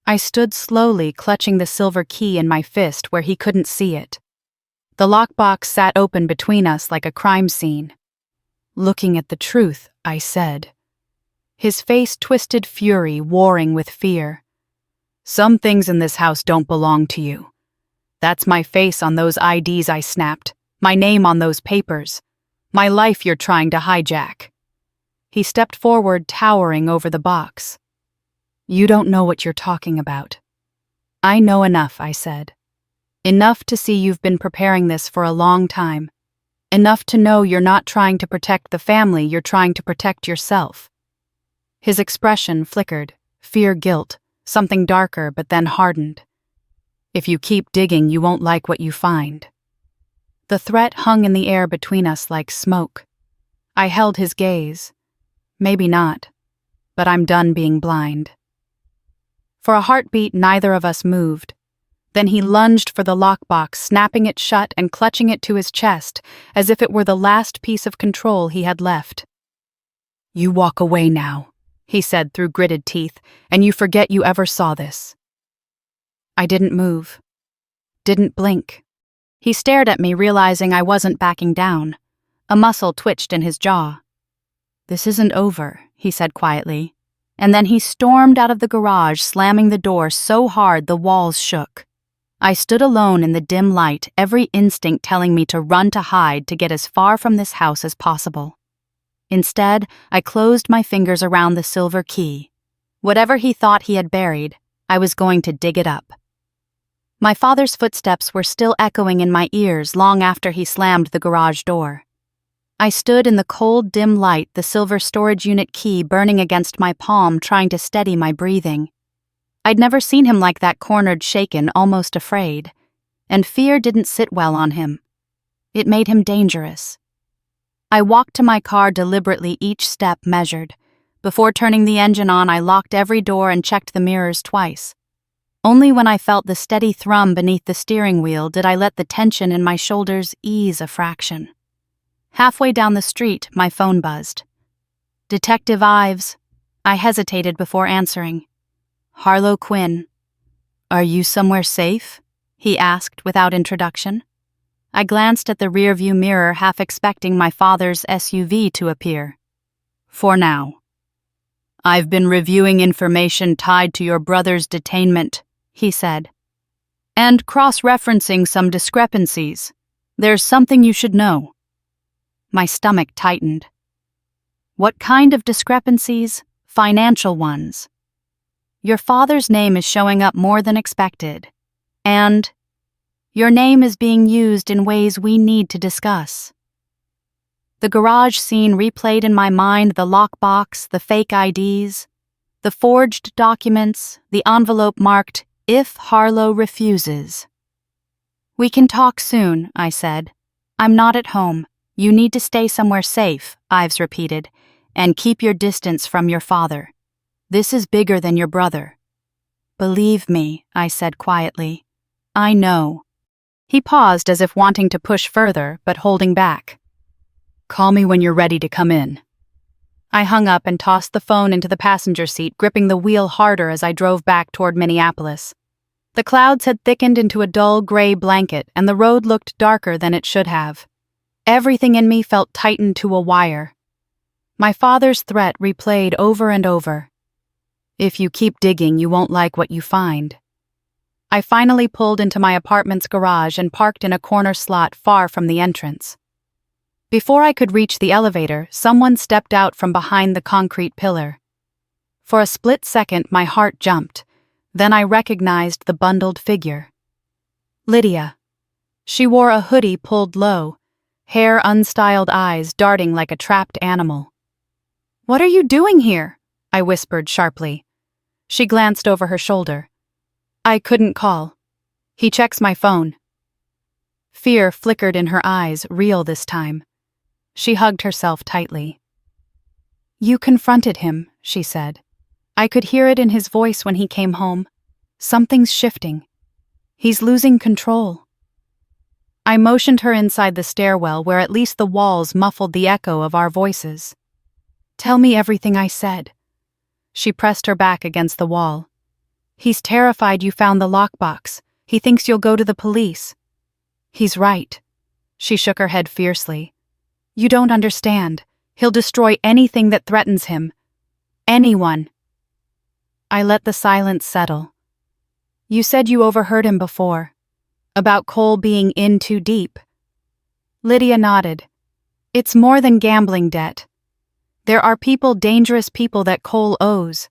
I stood slowly, clutching the silver key in my fist where he couldn't see it. The lockbox sat open between us like a crime scene. "Looking at the truth," I said. His face twisted, fury warring with fear. "Some things in this house don't belong to you. That's my face on those IDs I snapped, my name on those papers, my life you're trying to hijack." He stepped forward, towering over the box. "You don't know what you're talking about." "I know enough," I said. "Enough to see you've been preparing this for a long time. Enough to know you're not trying to protect the family, you're trying to protect yourself." His expression flickered, fear, guilt, something darker, but then hardened. "If you keep digging, you won't like what you find." The threat hung in the air between us like smoke. I held his gaze. Maybe not, but I'm done being blind. For a heartbeat, neither of us moved. Then he lunged for the lockbox, snapping it shut and clutching it to his chest, as if it were the last piece of control he had left. "You walk away now," he said through gritted teeth, "and you forget you ever saw this." I didn't move. Didn't blink. He stared at me, realizing I wasn't backing down. A muscle twitched in his jaw. "This isn't over," he said quietly. And then he stormed out of the garage, slamming the door so hard the walls shook. I stood alone in the dim light, every instinct telling me to run, to hide, to get as far from this house as possible. Instead, I closed my fingers around the silver key. Whatever he thought he had buried, I was going to dig it up. My father's footsteps were still echoing in my ears long after he slammed the garage door. I stood in the cold, dim light, the silver storage unit key burning against my palm, trying to steady my breathing. I'd never seen him like that, cornered, shaken, almost afraid. And fear didn't sit well on him. It made him dangerous. I walked to my car deliberately, each step measured. Before turning the engine on, I locked every door and checked the mirrors twice. Only when I felt the steady thrum beneath the steering wheel did I let the tension in my shoulders ease a fraction. Halfway down the street, my phone buzzed. "Detective Ives." I hesitated before answering. "Harlow Quinn." "Are you somewhere safe?" he asked without introduction. I glanced at the rearview mirror, half expecting my father's SUV to appear. "For now." "I've been reviewing information tied to your brother's detainment," he said, "and cross-referencing some discrepancies. There's something you should know." My stomach tightened. "What kind of discrepancies?" "Financial ones. Your father's name is showing up more than expected, and your name is being used in ways we need to discuss." The garage scene replayed in my mind, the lockbox, the fake IDs, the forged documents, the envelope marked, "If Harlow refuses." "We can talk soon," I said. "I'm not at home. You need to stay somewhere safe," Ives repeated, "and keep your distance from your father. This is bigger than your brother." "Believe me," I said quietly. "I know." He paused as if wanting to push further, but holding back. "Call me when you're ready to come in." I hung up and tossed the phone into the passenger seat, gripping the wheel harder as I drove back toward Minneapolis. The clouds had thickened into a dull gray blanket, and the road looked darker than it should have. Everything in me felt tightened to a wire. My father's threat replayed over and over. If you keep digging, you won't like what you find. I finally pulled into my apartment's garage and parked in a corner slot far from the entrance. Before I could reach the elevator, someone stepped out from behind the concrete pillar. For a split second, my heart jumped. Then I recognized the bundled figure. Lydia. She wore a hoodie pulled low, hair unstyled, eyes darting like a trapped animal. "What are you doing here?" I whispered sharply. She glanced over her shoulder. "I couldn't call. He checks my phone." Fear flickered in her eyes, real this time. She hugged herself tightly. "You confronted him," she said. "I could hear it in his voice when he came home. Something's shifting. He's losing control." I motioned her inside the stairwell where at least the walls muffled the echo of our voices. "Tell me everything I said." She pressed her back against the wall. "He's terrified you found the lockbox. He thinks you'll go to the police." "He's right." She shook her head fiercely. "You don't understand. He'll destroy anything that threatens him. Anyone." I let the silence settle. "You said you overheard him before. About Cole being in too deep." Lydia nodded. "It's more than gambling debt. There are people, dangerous people that Cole owes.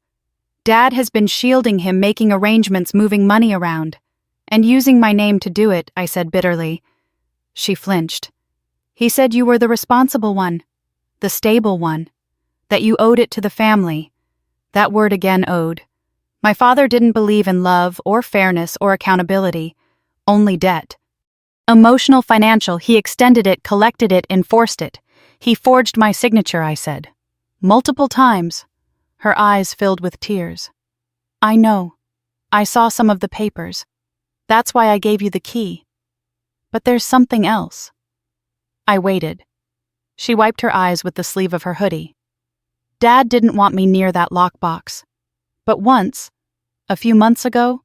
Dad has been shielding him, making arrangements, moving money around. And using my name to do it," I said bitterly. She flinched. "He said you were the responsible one, the stable one, that you owed it to the family." That word again, owed. My father didn't believe in love or fairness or accountability, only debt. Emotional, financial, he extended it, collected it, enforced it. "He forged my signature," I said. "Multiple times." Her eyes filled with tears. "I know. I saw some of the papers. That's why I gave you the key. But there's something else." I waited. She wiped her eyes with the sleeve of her hoodie. "Dad didn't want me near that lockbox. But once, a few months ago,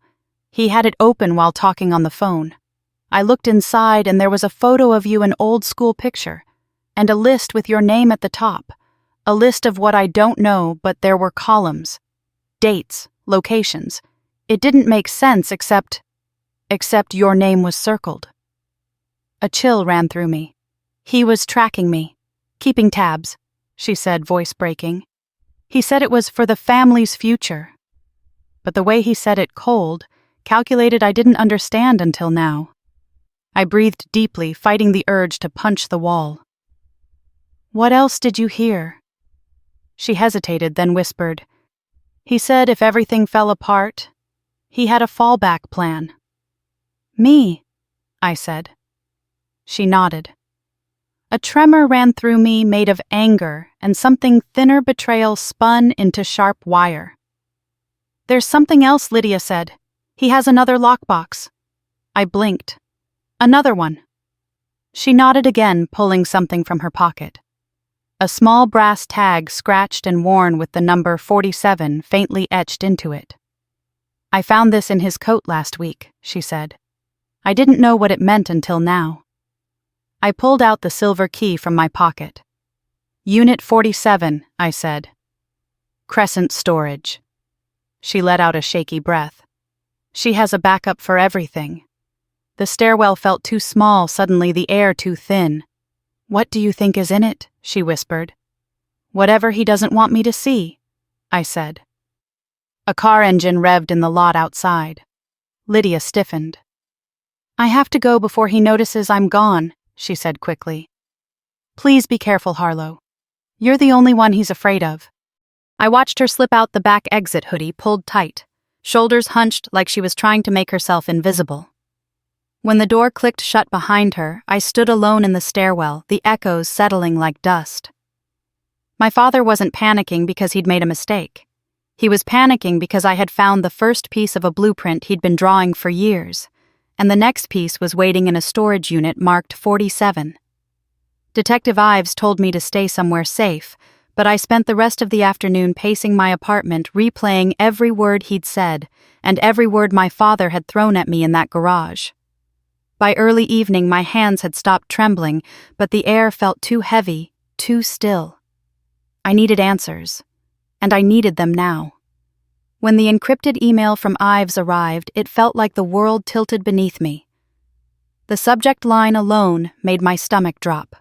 he had it open while talking on the phone. I looked inside and there was a photo of you, an old school picture, and a list with your name at the top. A list of what I don't know, but there were columns. Dates, locations. It didn't make sense except your name was circled." A chill ran through me. "He was tracking me, keeping tabs," she said, voice breaking. "He said it was for the family's future." But the way he said it, cold, calculated, I didn't understand until now. I breathed deeply, fighting the urge to punch the wall. "What else did you hear?" She hesitated, then whispered, "He said if everything fell apart, he had a fallback plan." "Me," I said. She nodded. A tremor ran through me, made of anger, and something thinner, betrayal, spun into sharp wire. "There's something else," Lydia said. "He has another lockbox." I blinked. "Another one." She nodded again, pulling something from her pocket. A small brass tag scratched and worn with the number 47 faintly etched into it. "I found this in his coat last week," she said. I didn't know what it meant until now. I pulled out the silver key from my pocket. "Unit 47, I said. "Crescent storage." She let out a shaky breath. "She has a backup for everything." The stairwell felt too small, suddenly the air too thin. "What do you think is in it?" she whispered. "Whatever he doesn't want me to see," I said. A car engine revved in the lot outside. Lydia stiffened. "I have to go before he notices I'm gone," she said quickly. "Please be careful, Harlow. You're the only one he's afraid of." I watched her slip out the back exit hoodie pulled tight, shoulders hunched like she was trying to make herself invisible. When the door clicked shut behind her, I stood alone in the stairwell, the echoes settling like dust. My father wasn't panicking because he'd made a mistake. He was panicking because I had found the first piece of a blueprint he'd been drawing for years, and the next piece was waiting in a storage unit marked 47. Detective Ives told me to stay somewhere safe, But I spent the rest of the afternoon pacing my apartment, replaying every word he'd said, and every word my father had thrown at me in that garage. By early evening, my hands had stopped trembling, but the air felt too heavy, too still. I needed answers, and I needed them now. When the encrypted email from Ives arrived, it felt like the world tilted beneath me. The subject line alone made my stomach drop.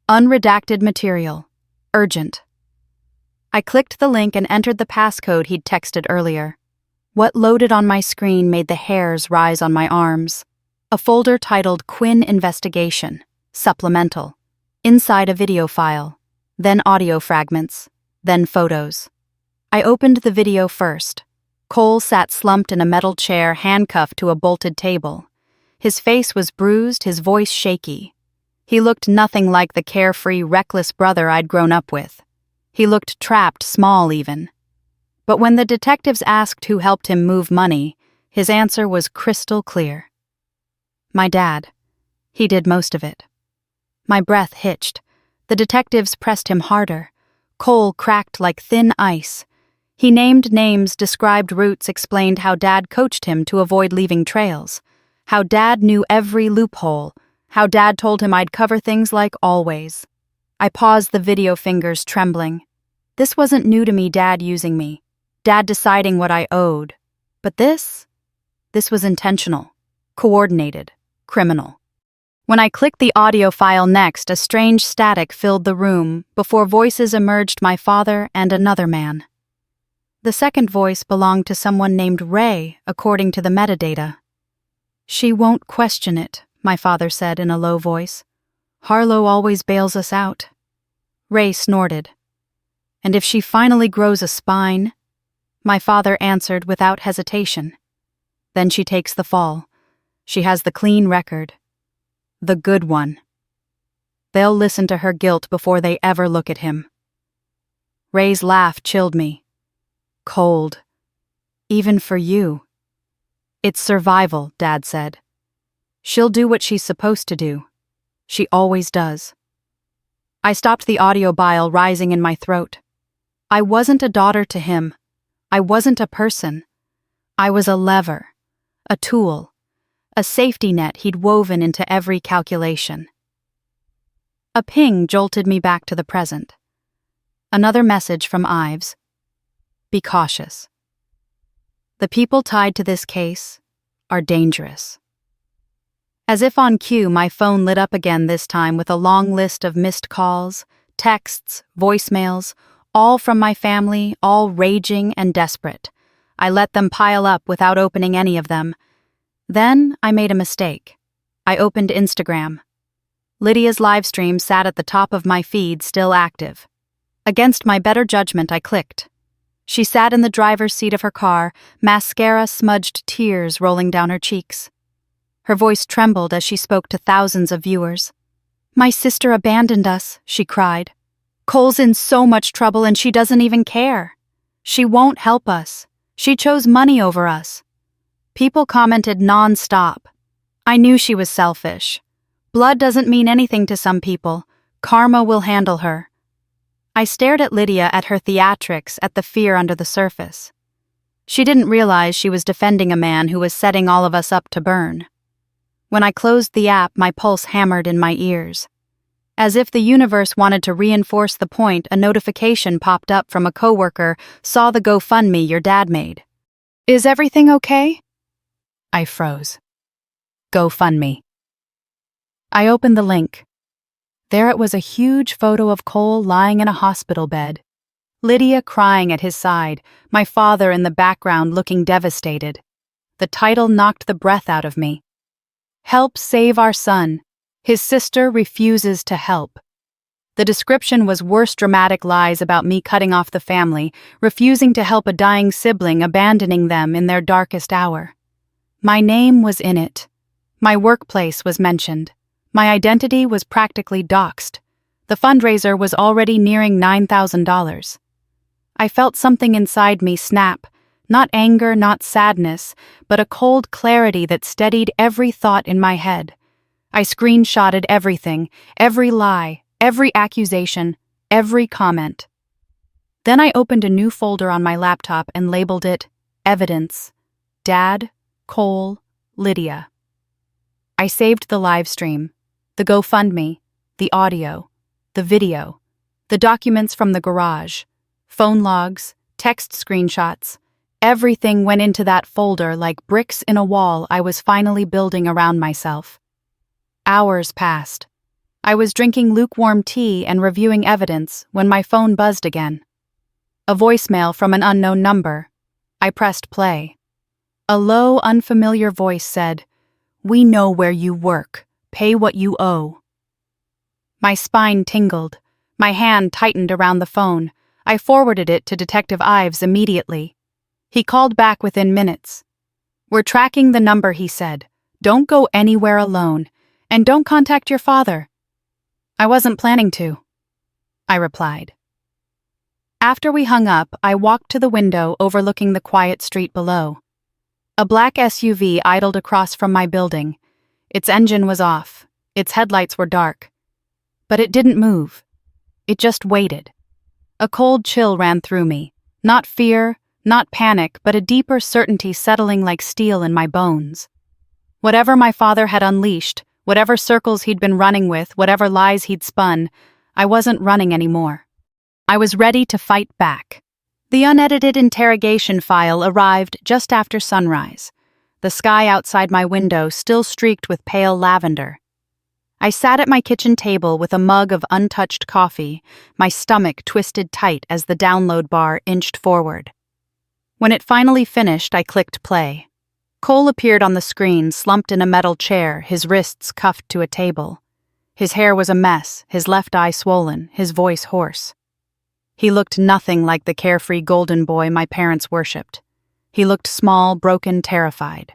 Unredacted material. Urgent. I clicked the link and entered the passcode he'd texted earlier. What loaded on my screen made the hairs rise on my arms. A folder titled Quinn Investigation, Supplemental. Inside a video file, then audio fragments, then photos. I opened the video first. Cole sat slumped in a metal chair, handcuffed to a bolted table. His face was bruised, his voice shaky. He looked nothing like the carefree, reckless brother I'd grown up with. He looked trapped, small even. But when the detectives asked who helped him move money, his answer was crystal clear. My dad. He did most of it. My breath hitched. The detectives pressed him harder. Cole cracked like thin ice. He named names, described routes, explained how Dad coached him to avoid leaving trails, how Dad knew every loophole, how Dad told him I'd cover things like always. I paused, the video fingers trembling. This wasn't new to me, Dad using me, Dad deciding what I owed. But this was intentional, coordinated, criminal. When I clicked the audio file next, a strange static filled the room. Before voices emerged, my father and another man. The second voice belonged to someone named Ray, according to the metadata. She won't question it, my father said in a low voice. Harlow always bails us out. Ray snorted. And if she finally grows a spine? My father answered without hesitation. Then she takes the fall. She has the clean record. The good one. They'll listen to her guilt before they ever look at him. Ray's laugh chilled me. Cold. Even for you. It's survival, Dad said. She'll do what she's supposed to do. She always does. I stopped the audio bile rising in my throat. I wasn't a daughter to him. I wasn't a person. I was a lever, a tool, a safety net he'd woven into every calculation. A ping jolted me back to the present. Another message from Ives. Be cautious. The people tied to this case are dangerous. As if on cue, my phone lit up again, this time with a long list of missed calls, texts, voicemails, all from my family, all raging and desperate. I let them pile up without opening any of them. Then I made a mistake. I opened Instagram. Lydia's livestream sat at the top of my feed, still active. Against my better judgment, I clicked. She sat in the driver's seat of her car, mascara-smudged tears rolling down her cheeks. Her voice trembled as she spoke to thousands of viewers. My sister abandoned us, she cried. Cole's in so much trouble and she doesn't even care. She won't help us. She chose money over us. People commented non-stop. I knew she was selfish. Blood doesn't mean anything to some people. Karma will handle her. I stared at Lydia, at her theatrics, at the fear under the surface. She didn't realize she was defending a man who was setting all of us up to burn. When I closed the app, my pulse hammered in my ears. As if the universe wanted to reinforce the point, a notification popped up from a coworker. Saw the GoFundMe your dad made. Is everything okay? I froze. GoFundMe. I opened the link. There it was, a huge photo of Cole lying in a hospital bed. Lydia crying at his side, my father in the background looking devastated. The title knocked the breath out of me. Help save our son. His sister refuses to help. The description was worse, dramatic lies about me cutting off the family, refusing to help a dying sibling, abandoning them in their darkest hour. My name was in it. My workplace was mentioned. My identity was practically doxed. The fundraiser was already nearing $9,000. I felt something inside me snap, not anger, not sadness, but a cold clarity that steadied every thought in my head. I screenshotted everything, every lie, every accusation, every comment. Then I opened a new folder on my laptop and labeled it Evidence. Dad, Cole, Lydia. I saved the live stream, the GoFundMe, the audio, the video, the documents from the garage, phone logs, text screenshots. Everything went into that folder like bricks in a wall I was finally building around myself. Hours passed. I was drinking lukewarm tea and reviewing evidence when my phone buzzed again. A voicemail from an unknown number. I pressed play. A low, unfamiliar voice said, "We know where you work. Pay what you owe." My spine tingled. My hand tightened around the phone. I forwarded it to Detective Ives immediately. He called back within minutes. "We're tracking the number," he said. "Don't go anywhere alone. And don't contact your father." "I wasn't planning to," I replied. After we hung up, I walked to the window overlooking the quiet street below. A black SUV idled across from my building. Its engine was off. Its headlights were dark. But it didn't move. It just waited. A cold chill ran through me. Not fear, not panic, but a deeper certainty settling like steel in my bones. Whatever my father had unleashed, whatever circles he'd been running with, whatever lies he'd spun, I wasn't running anymore. I was ready to fight back. The unedited interrogation file arrived just after sunrise. The sky outside my window still streaked with pale lavender. I sat at my kitchen table with a mug of untouched coffee, my stomach twisted tight as the download bar inched forward. When it finally finished, I clicked play. Cole appeared on the screen, slumped in a metal chair, his wrists cuffed to a table. His hair was a mess, his left eye swollen, his voice hoarse. He looked nothing like the carefree golden boy my parents worshipped. He looked small, broken, terrified.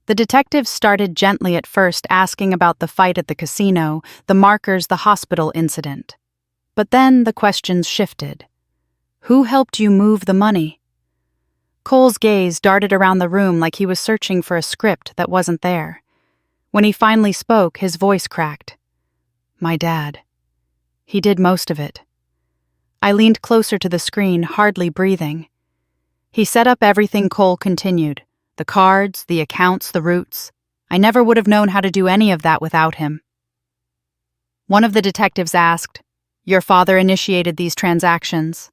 The detectives started gently at first, asking about the fight at the casino, the markers, the hospital incident. But then the questions shifted. Who helped you move the money? Cole's gaze darted around the room like he was searching for a script that wasn't there. When he finally spoke, his voice cracked. My dad. He did most of it. I leaned closer to the screen, hardly breathing. He set up everything. Cole continued. The cards, the accounts, the routes. I never would have known how to do any of that without him. One of the detectives asked, Your father initiated these transactions?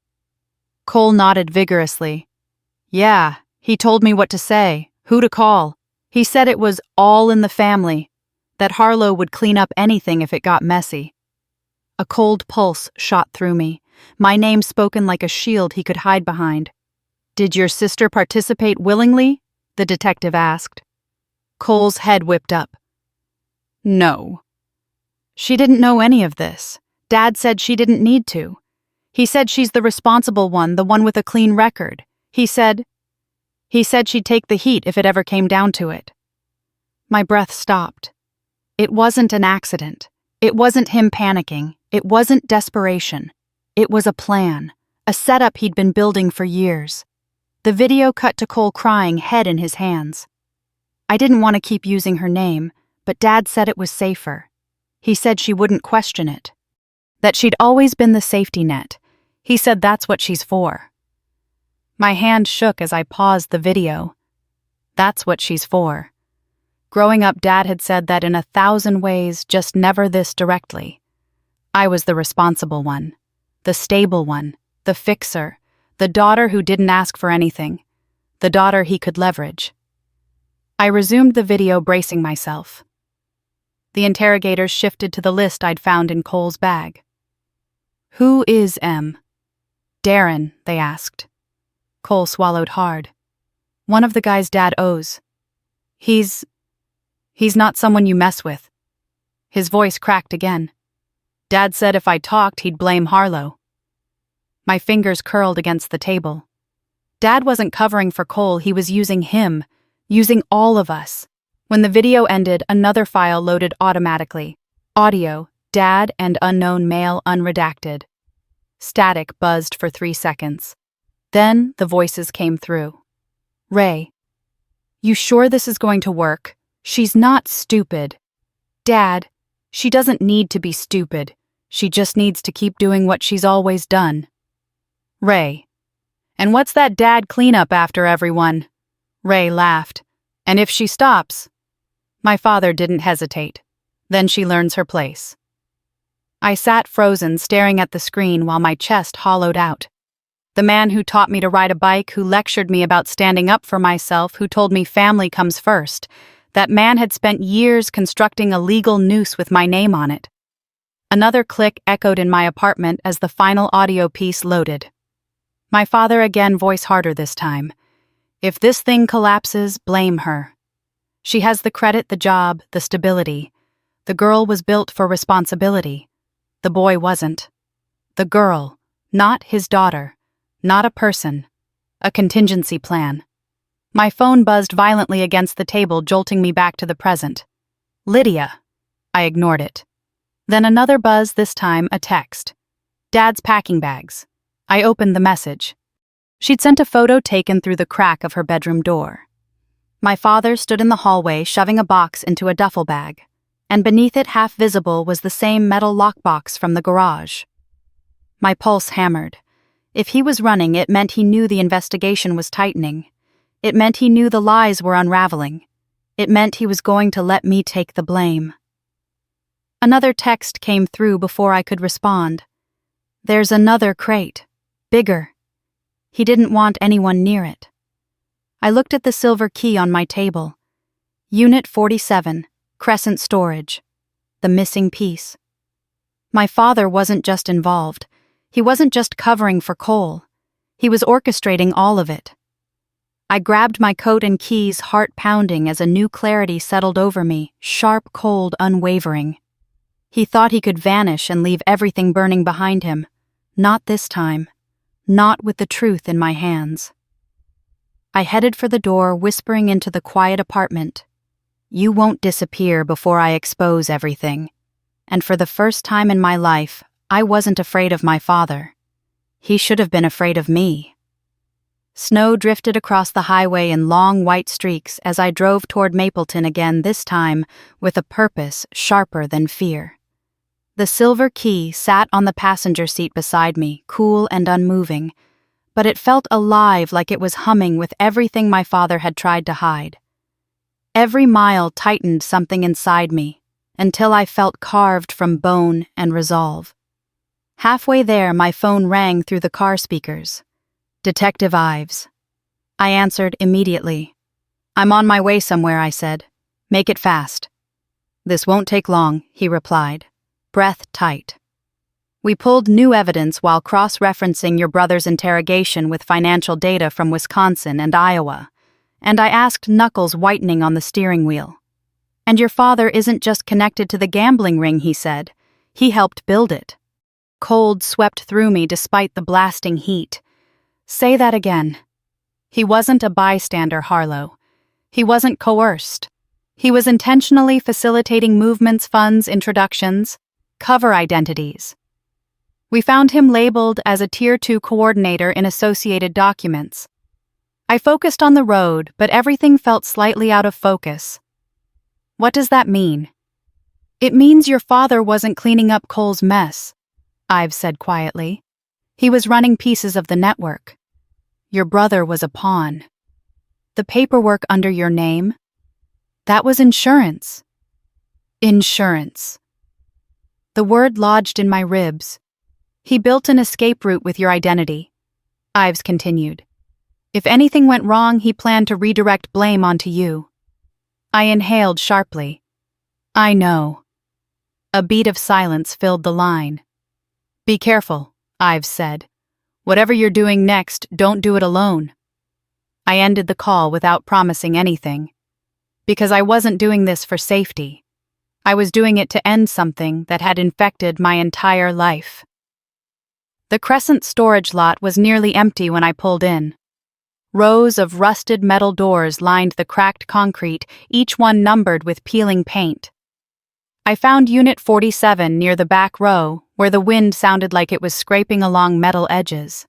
Cole nodded vigorously. Yeah, he told me what to say, who to call. He said it was all in the family, that Harlow would clean up anything if it got messy. A cold pulse shot through me, my name spoken like a shield he could hide behind. Did your sister participate willingly? The detective asked. Cole's head whipped up. No. She didn't know any of this. Dad said she didn't need to. He said she's the responsible one, the one with a clean record. He said she'd take the heat if it ever came down to it. My breath stopped. It wasn't an accident. It wasn't him panicking. It wasn't desperation. It was a plan, a setup he'd been building for years. The video cut to Cole crying, head in his hands. I didn't want to keep using her name, but Dad said it was safer. He said she wouldn't question it. That she'd always been the safety net. He said that's what she's for. My hand shook as I paused the video. That's what she's for. Growing up, Dad had said that in 1,000 ways, just never this directly. I was the responsible one, the stable one, the fixer, the daughter who didn't ask for anything, the daughter he could leverage. I resumed the video, bracing myself. The interrogators shifted to the list I'd found in Cole's bag. Who is M? Darren, they asked. Cole swallowed hard. One of the guys Dad owes. He's not someone you mess with. His voice cracked again. Dad said if I talked, he'd blame Harlow. My fingers curled against the table. Dad wasn't covering for Cole, he was using him, using all of us. When the video ended, another file loaded automatically. Audio, Dad and unknown male unredacted. Static buzzed for 3 seconds. Then the voices came through. Ray, you sure this is going to work? She's not stupid. Dad, she doesn't need to be stupid. She just needs to keep doing what she's always done. Ray. And what's that dad cleanup after everyone? Ray laughed. And if she stops? My father didn't hesitate. Then she learns her place. I sat frozen, staring at the screen while my chest hollowed out. The man who taught me to ride a bike, who lectured me about standing up for myself, who told me family comes first, that man had spent years constructing a legal noose with my name on it. Another click echoed in my apartment as the final audio piece loaded. My father again, voice harder this time. If this thing collapses, blame her. She has the credit, the job, the stability. The girl was built for responsibility. The boy wasn't. The girl, not his daughter, not a person. A contingency plan. My phone buzzed violently against the table, jolting me back to the present. Lydia. I ignored it. Then another buzz, this time a text. Dad's packing bags. I opened the message. She'd sent a photo taken through the crack of her bedroom door. My father stood in the hallway, shoving a box into a duffel bag, and beneath it, half visible, was the same metal lockbox from the garage. My pulse hammered. If he was running, it meant he knew the investigation was tightening. It meant he knew the lies were unraveling. It meant he was going to let me take the blame. Another text came through before I could respond. There's another crate. Bigger. He didn't want anyone near it. I looked at the silver key on my table. Unit 47, Crescent Storage. The missing piece. My father wasn't just involved. He wasn't just covering for Cole. He was orchestrating all of it. I grabbed my coat and keys, heart pounding as a new clarity settled over me, sharp, cold, unwavering. He thought he could vanish and leave everything burning behind him. Not this time. Not with the truth in my hands. I headed for the door, whispering into the quiet apartment. You won't disappear before I expose everything. And for the first time in my life, I wasn't afraid of my father. He should have been afraid of me. Snow drifted across the highway in long white streaks as I drove toward Mapleton again, this time with a purpose sharper than fear. The silver key sat on the passenger seat beside me, cool and unmoving, but it felt alive, like it was humming with everything my father had tried to hide. Every mile tightened something inside me, until I felt carved from bone and resolve. Halfway there, my phone rang through the car speakers. Detective Ives. I answered immediately. I'm on my way somewhere, I said. Make it fast. This won't take long, he replied, breath tight. We pulled new evidence while cross-referencing your brother's interrogation with financial data from Wisconsin and Iowa, and I asked, knuckles whitening on the steering wheel. And your father isn't just connected to the gambling ring, he said. He helped build it. Cold swept through me despite the blasting heat. Say that again. He wasn't a bystander, Harlow. He wasn't coerced. He was intentionally facilitating movements, funds, introductions, cover identities. We found him labeled as a Tier 2 coordinator in associated documents. I focused on the road, but everything felt slightly out of focus. What does that mean? It means your father wasn't cleaning up Cole's mess, Ives said quietly. He was running pieces of the network. Your brother was a pawn. The paperwork under your name? That was insurance. Insurance. The word lodged in my ribs. He built an escape route with your identity. Ives continued. If anything went wrong, he planned to redirect blame onto you. I inhaled sharply. I know. A beat of silence filled the line. Be careful, Ives said. Whatever you're doing next, don't do it alone. I ended the call without promising anything. Because I wasn't doing this for safety. I was doing it to end something that had infected my entire life. The Crescent storage lot was nearly empty when I pulled in. Rows of rusted metal doors lined the cracked concrete, each one numbered with peeling paint. I found Unit 47 near the back row, where the wind sounded like it was scraping along metal edges.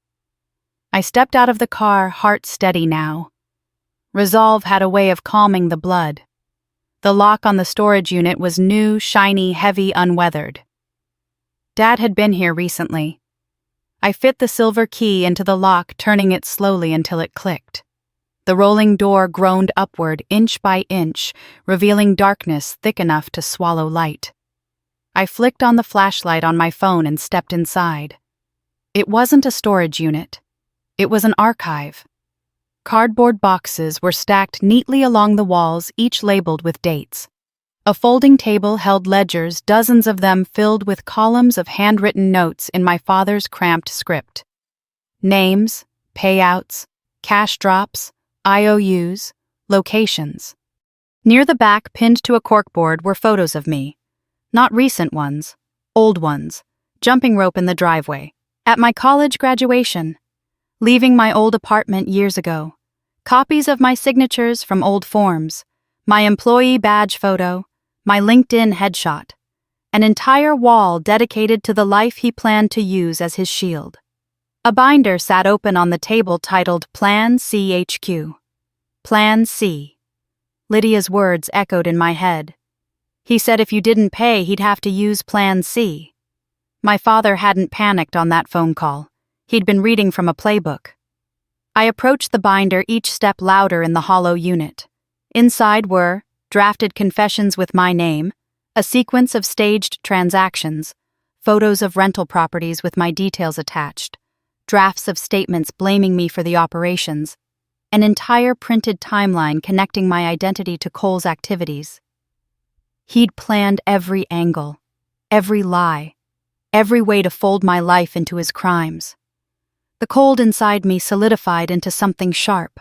I stepped out of the car, heart steady now. Resolve had a way of calming the blood. The lock on the storage unit was new, shiny, heavy, unweathered. Dad had been here recently. I fit the silver key into the lock, turning it slowly until it clicked. The rolling door groaned upward inch by inch, revealing darkness thick enough to swallow light. I flicked on the flashlight on my phone and stepped inside. It wasn't a storage unit. It was an archive. Cardboard boxes were stacked neatly along the walls, each labeled with dates. A folding table held ledgers, dozens of them filled with columns of handwritten notes in my father's cramped script. Names, payouts, cash drops, IOUs, locations. Near the back, pinned to a corkboard, were photos of me. Not recent ones, old ones, jumping rope in the driveway, at my college graduation, leaving my old apartment years ago, copies of my signatures from old forms, my employee badge photo, my LinkedIn headshot, an entire wall dedicated to the life he planned to use as his shield. A binder sat open on the table titled Plan CHQ. Plan C. Lydia's words echoed in my head. He said if you didn't pay, he'd have to use Plan C. My father hadn't panicked on that phone call. He'd been reading from a playbook. I approached the binder, each step louder in the hollow unit. Inside were drafted confessions with my name, a sequence of staged transactions, photos of rental properties with my details attached, drafts of statements blaming me for the operations, an entire printed timeline connecting my identity to Cole's activities. He'd planned every angle, every lie, every way to fold my life into his crimes. The cold inside me solidified into something sharp.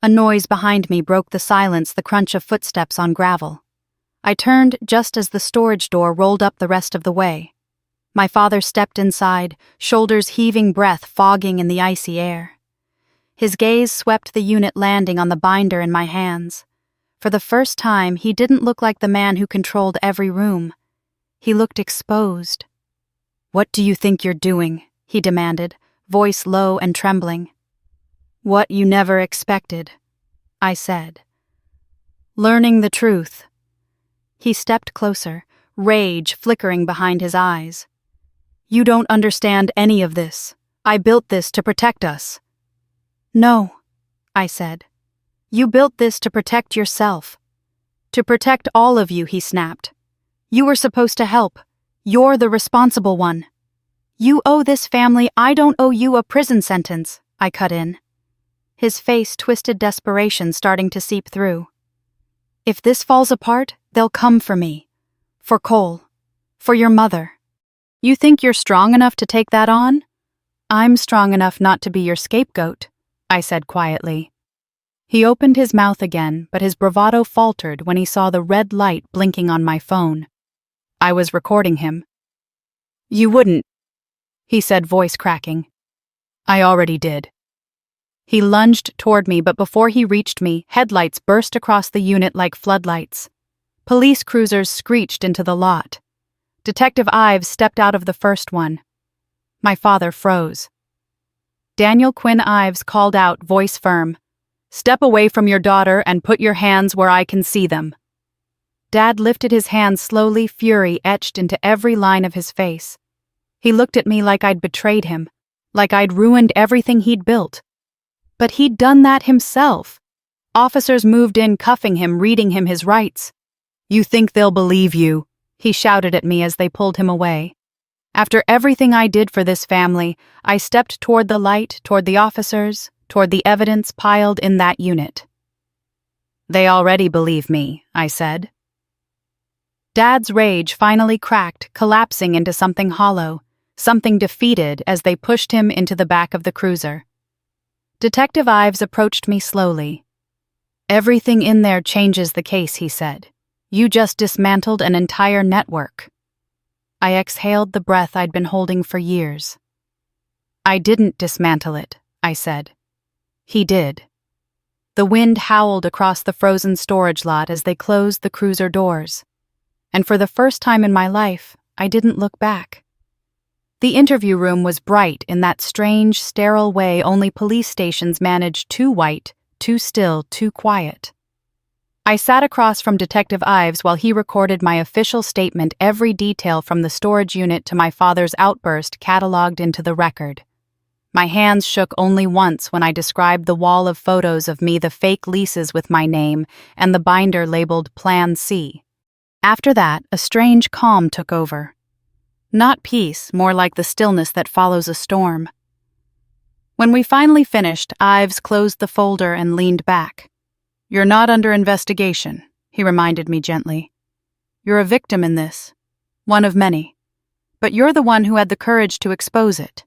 A noise behind me broke the silence, the crunch of footsteps on gravel. I turned just as the storage door rolled up the rest of the way. My father stepped inside, shoulders heaving, breath fogging in the icy air. His gaze swept the unit, landing on the binder in my hands. For the first time, he didn't look like the man who controlled every room. He looked exposed. "What do you think you're doing?" he demanded, voice low and trembling. "What you never expected," I said. "Learning the truth." He stepped closer, rage flickering behind his eyes. "You don't understand any of this. I built this to protect us." "No," I said. "You built this to protect yourself. To protect all of you," he snapped. "You were supposed to help. You're the responsible one. You owe this family. I don't owe you a prison sentence," I cut in. His face twisted, desperation starting to seep through. "If this falls apart, they'll come for me. For Cole. For your mother. You think you're strong enough to take that on?" "I'm strong enough not to be your scapegoat," I said quietly. He opened his mouth again, but his bravado faltered when he saw the red light blinking on my phone. I was recording him. "You wouldn't," he said, voice cracking. "I already did." He lunged toward me, but before he reached me, headlights burst across the unit like floodlights. Police cruisers screeched into the lot. Detective Ives stepped out of the first one. My father froze. Daniel Quinn Ives called out, voice firm, "Step away from your daughter and put your hands where I can see them." Dad lifted his hands slowly, fury etched into every line of his face. He looked at me like I'd betrayed him, like I'd ruined everything he'd built. But he'd done that himself. Officers moved in, cuffing him, reading him his rights. "You think they'll believe you?" he shouted at me as they pulled him away. After everything I did for this family, I stepped toward the light, toward the officers, toward the evidence piled in that unit. "They already believe me," I said. Dad's rage finally cracked, collapsing into something hollow, something defeated as they pushed him into the back of the cruiser. Detective Ives approached me slowly. "Everything in there changes the case," he said. "You just dismantled an entire network." I exhaled the breath I'd been holding for years. "I didn't dismantle it," I said. "He did." The wind howled across the frozen storage lot as they closed the cruiser doors. And for the first time in my life, I didn't look back. The interview room was bright in that strange, sterile way only police stations manage: too white, too still, too quiet. I sat across from Detective Ives while he recorded my official statement, every detail from the storage unit to my father's outburst catalogued into the record. My hands shook only once when I described the wall of photos of me, the fake leases with my name, and the binder labeled Plan C. After that, a strange calm took over. Not peace, more like the stillness that follows a storm. When we finally finished, Ives closed the folder and leaned back. "You're not under investigation," he reminded me gently. "You're a victim in this, one of many. But you're the one who had the courage to expose it."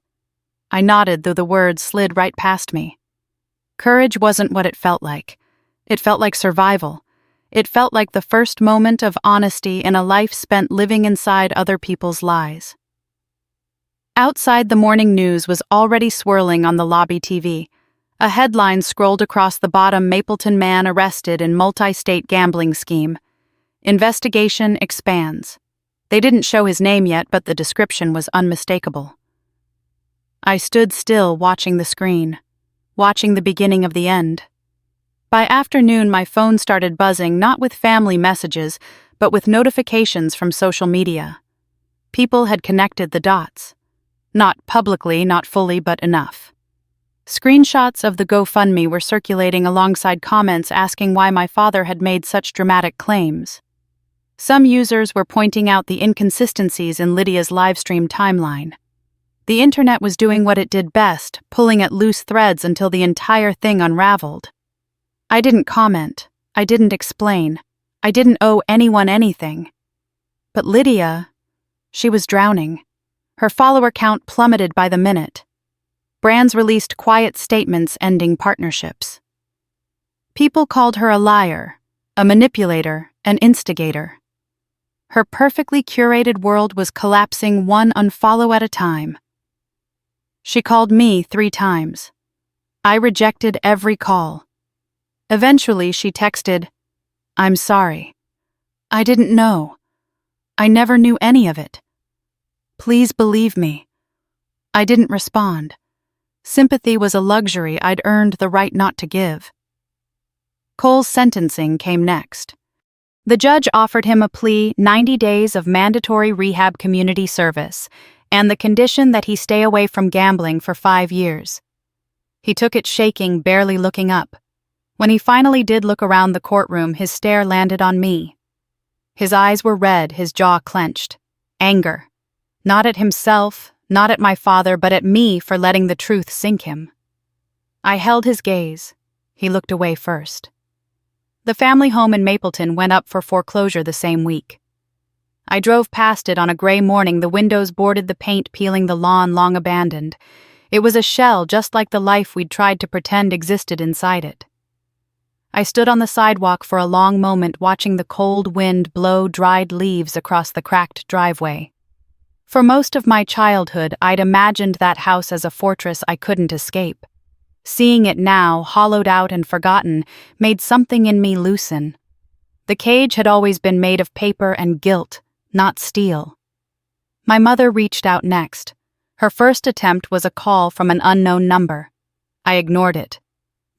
I nodded, though the words slid right past me. Courage wasn't what it felt like. It felt like survival. It felt like the first moment of honesty in a life spent living inside other people's lies. Outside, the morning news was already swirling on the lobby TV. A headline scrolled across the bottom: Mapleton man arrested in multi-state gambling scheme. Investigation expands. They didn't show his name yet, but the description was unmistakable. I stood still, watching the screen, watching the beginning of the end. By afternoon, my phone started buzzing, not with family messages, but with notifications from social media. People had connected the dots. Not publicly, not fully, but enough. Screenshots of the GoFundMe were circulating alongside comments asking why my father had made such dramatic claims. Some users were pointing out the inconsistencies in Lydia's livestream timeline. The internet was doing what it did best, pulling at loose threads until the entire thing unraveled. I didn't comment. I didn't explain. I didn't owe anyone anything. But Lydia, she was drowning. Her follower count plummeted by the minute. Brands released quiet statements ending partnerships. People called her a liar, a manipulator, an instigator. Her perfectly curated world was collapsing one unfollow at a time. She called me 3 times. I rejected every call. Eventually, she texted, "I'm sorry. I didn't know. I never knew any of it. Please believe me." I didn't respond. Sympathy was a luxury I'd earned the right not to give. Cole's sentencing came next. The judge offered him a plea: 90 days of mandatory rehab community service, and the condition that he stay away from gambling for 5 years. He took it shaking, barely looking up. When he finally did look around the courtroom, his stare landed on me. His eyes were red, his jaw clenched. Anger. Not at himself, not at my father, but at me for letting the truth sink him. I held his gaze. He looked away first. The family home in Mapleton went up for foreclosure the same week. I drove past it on a gray morning, the windows boarded, the paint peeling, the lawn long abandoned. It was a shell, just like the life we'd tried to pretend existed inside it. I stood on the sidewalk for a long moment, watching the cold wind blow dried leaves across the cracked driveway. For most of my childhood, I'd imagined that house as a fortress I couldn't escape. Seeing it now, hollowed out and forgotten, made something in me loosen. The cage had always been made of paper and guilt, not steel. My mother reached out next. Her first attempt was a call from an unknown number. I ignored it.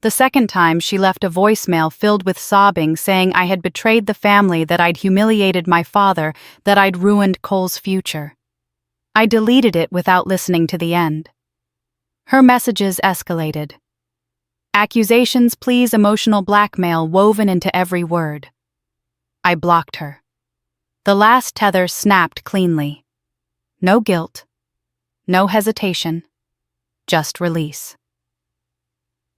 The second time, she left a voicemail filled with sobbing, saying I had betrayed the family, that I'd humiliated my father, that I'd ruined Cole's future. I deleted it without listening to the end. Her messages escalated. Accusations, pleas, emotional blackmail woven into every word. I blocked her. The last tether snapped cleanly. No guilt. No hesitation. Just release.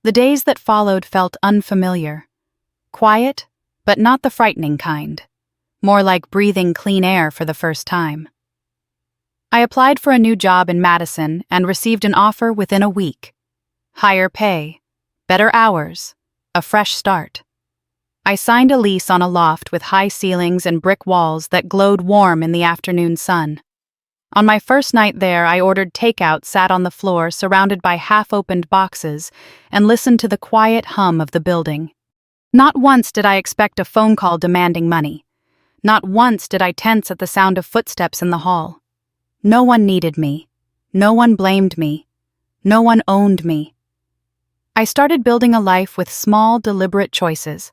The days that followed felt unfamiliar. Quiet, but not the frightening kind. More like breathing clean air for the first time. I applied for a new job in Madison and received an offer within a week. Higher pay, better hours, a fresh start. I signed a lease on a loft with high ceilings and brick walls that glowed warm in the afternoon sun. On my first night there, I ordered takeout, sat on the floor surrounded by half-opened boxes, and listened to the quiet hum of the building. Not once did I expect a phone call demanding money. Not once did I tense at the sound of footsteps in the hall. No one needed me. No one blamed me. No one owned me. I started building a life with small, deliberate choices.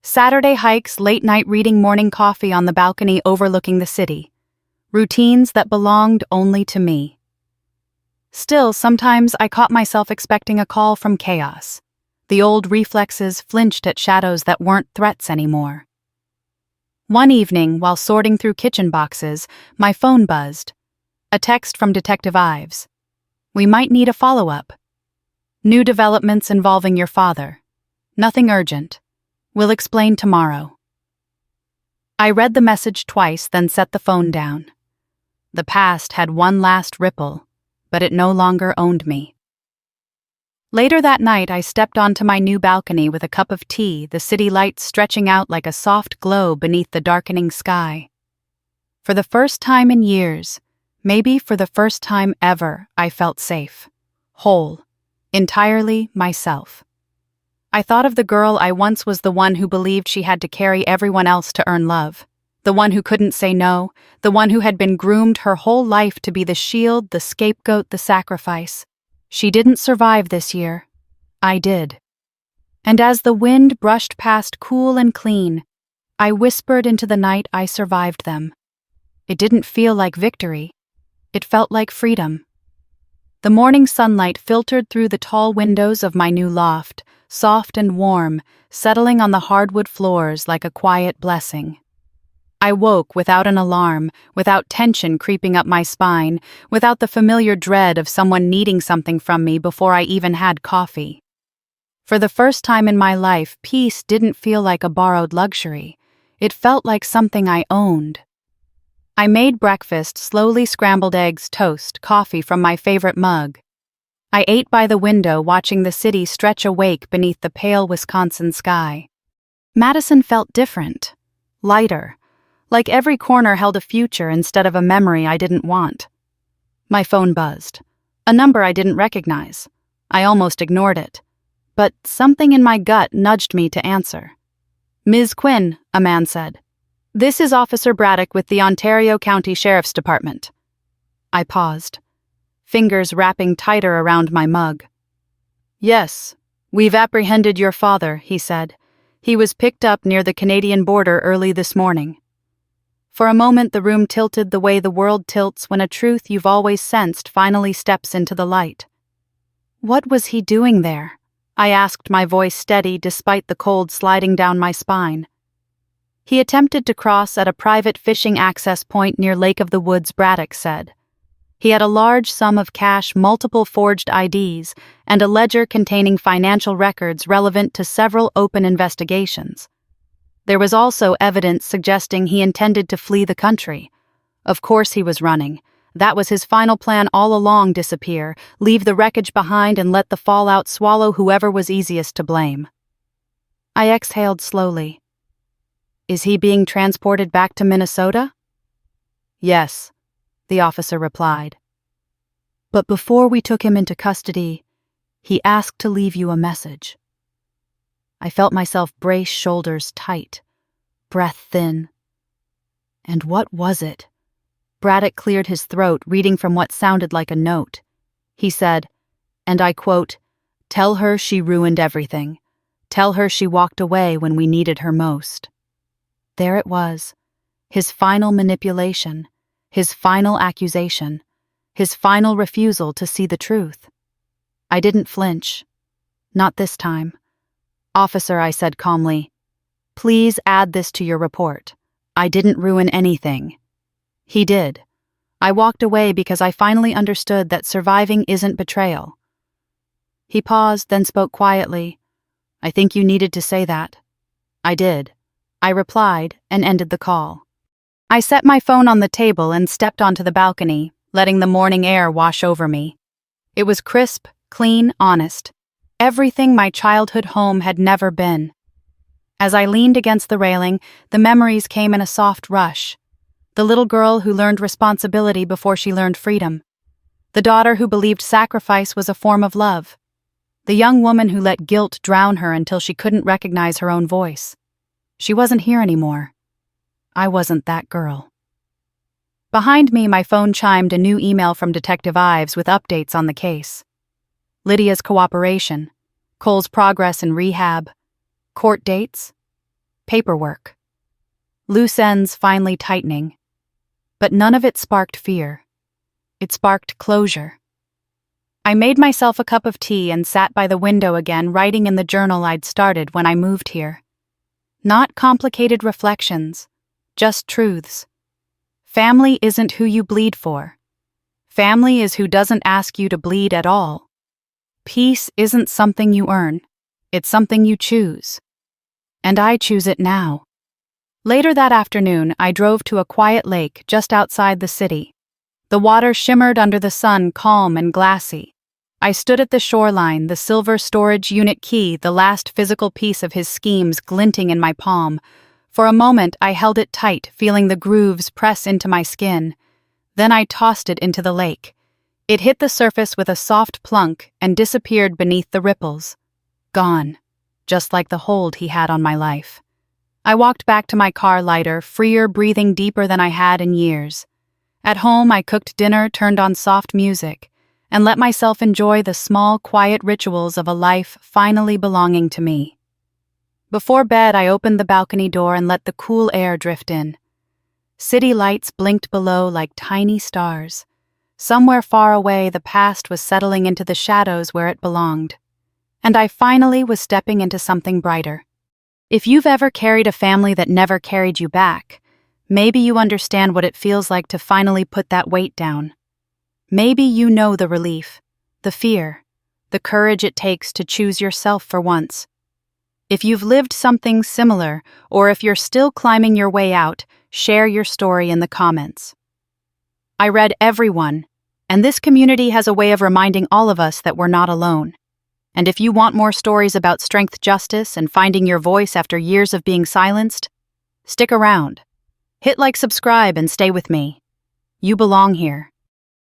Saturday hikes, late-night reading, morning coffee on the balcony overlooking the city. Routines that belonged only to me. Still, sometimes I caught myself expecting a call from chaos. The old reflexes flinched at shadows that weren't threats anymore. One evening, while sorting through kitchen boxes, my phone buzzed. A text from Detective Ives. "We might need a follow-up. New developments involving your father. Nothing urgent. We'll explain tomorrow." I read the message twice, then set the phone down. The past had one last ripple, but it no longer owned me. Later that night, I stepped onto my new balcony with a cup of tea, the city lights stretching out like a soft glow beneath the darkening sky. For the first time in years, maybe for the first time ever, I felt safe, whole, entirely myself. I thought of the girl I once was, the one who believed she had to carry everyone else to earn love, the one who couldn't say no, the one who had been groomed her whole life to be the shield, the scapegoat, the sacrifice. She didn't survive this year. I did. And as the wind brushed past cool and clean, I whispered into the night I survived them. It didn't feel like victory. It felt like freedom. The morning sunlight filtered through the tall windows of my new loft, soft and warm, settling on the hardwood floors like a quiet blessing. I woke without an alarm, without tension creeping up my spine, without the familiar dread of someone needing something from me before I even had coffee. For the first time in my life, peace didn't feel like a borrowed luxury. It felt like something I owned. I made breakfast, slowly scrambled eggs, toast, coffee from my favorite mug. I ate by the window, watching the city stretch awake beneath the pale Wisconsin sky. Madison felt different, lighter, like every corner held a future instead of a memory I didn't want. My phone buzzed. A number I didn't recognize. I almost ignored it. But something in my gut nudged me to answer. "Ms. Quinn," a man said. "This is Officer Braddock with the Ontario County Sheriff's Department." I paused, fingers wrapping tighter around my mug. "Yes, we've apprehended your father," he said. "He was picked up near the Canadian border early this morning." For a moment the room tilted the way the world tilts when a truth you've always sensed finally steps into the light. "What was he doing there?" I asked, my voice steady despite the cold sliding down my spine. "He attempted to cross at a private fishing access point near Lake of the Woods," Braddock said. "He had a large sum of cash, multiple forged IDs, and a ledger containing financial records relevant to several open investigations. There was also evidence suggesting he intended to flee the country. Of course he was running. That was his final plan all along: disappear, leave the wreckage behind, and let the fallout swallow whoever was easiest to blame." I exhaled slowly. "Is he being transported back to Minnesota?" "Yes," the officer replied. "But before we took him into custody, he asked to leave you a message." I felt myself brace, shoulders tight, breath thin. And what was it? Braddock cleared his throat, reading from what sounded like a note. He said, and I quote, "Tell her she ruined everything. Tell her she walked away when we needed her most." There it was, his final manipulation, his final accusation, his final refusal to see the truth. I didn't flinch. Not this time. "Officer," I said calmly, "please add this to your report. I didn't ruin anything." He did. I walked away because I finally understood that surviving isn't betrayal. He paused, then spoke quietly. "I think you needed to say that." I did. I replied and ended the call. I set my phone on the table and stepped onto the balcony, letting the morning air wash over me. It was crisp, clean, honest. Everything my childhood home had never been. As I leaned against the railing, the memories came in a soft rush. The little girl who learned responsibility before she learned freedom. The daughter who believed sacrifice was a form of love. The young woman who let guilt drown her until she couldn't recognize her own voice. She wasn't here anymore. I wasn't that girl. Behind me, my phone chimed a new email from Detective Ives with updates on the case. Lydia's cooperation, Cole's progress in rehab, court dates. paperwork. Loose ends finally tightening. But none of it sparked fear. It sparked closure. I made myself a cup of tea and sat by the window again, writing in the journal I'd started when I moved here. Not complicated reflections, just truths. Family isn't who you bleed for. Family is who doesn't ask you to bleed at all. Peace isn't something you earn. It's something you choose. And I choose it now. Later that afternoon, I drove to a quiet lake just outside the city. The water shimmered under the sun, calm and glassy. I stood at the shoreline, the silver storage unit key, the last physical piece of his schemes, glinting in my palm. For a moment, I held it tight, feeling the grooves press into my skin. Then I tossed it into the lake. It hit the surface with a soft plunk and disappeared beneath the ripples. Gone, just like the hold he had on my life. I walked back to my car lighter, freer, breathing deeper than I had in years. At home, I cooked dinner, turned on soft music, and let myself enjoy the small, quiet rituals of a life finally belonging to me. Before bed, I opened the balcony door and let the cool air drift in. City lights blinked below like tiny stars. Somewhere far away, the past was settling into the shadows where it belonged. And I finally was stepping into something brighter. If you've ever carried a family that never carried you back, maybe you understand what it feels like to finally put that weight down. Maybe you know the relief, the fear, the courage it takes to choose yourself for once. If you've lived something similar, or if you're still climbing your way out, share your story in the comments. I read everyone, and this community has a way of reminding all of us that we're not alone. And if you want more stories about strength, justice, and finding your voice after years of being silenced, stick around. Hit like, subscribe, and stay with me. You belong here.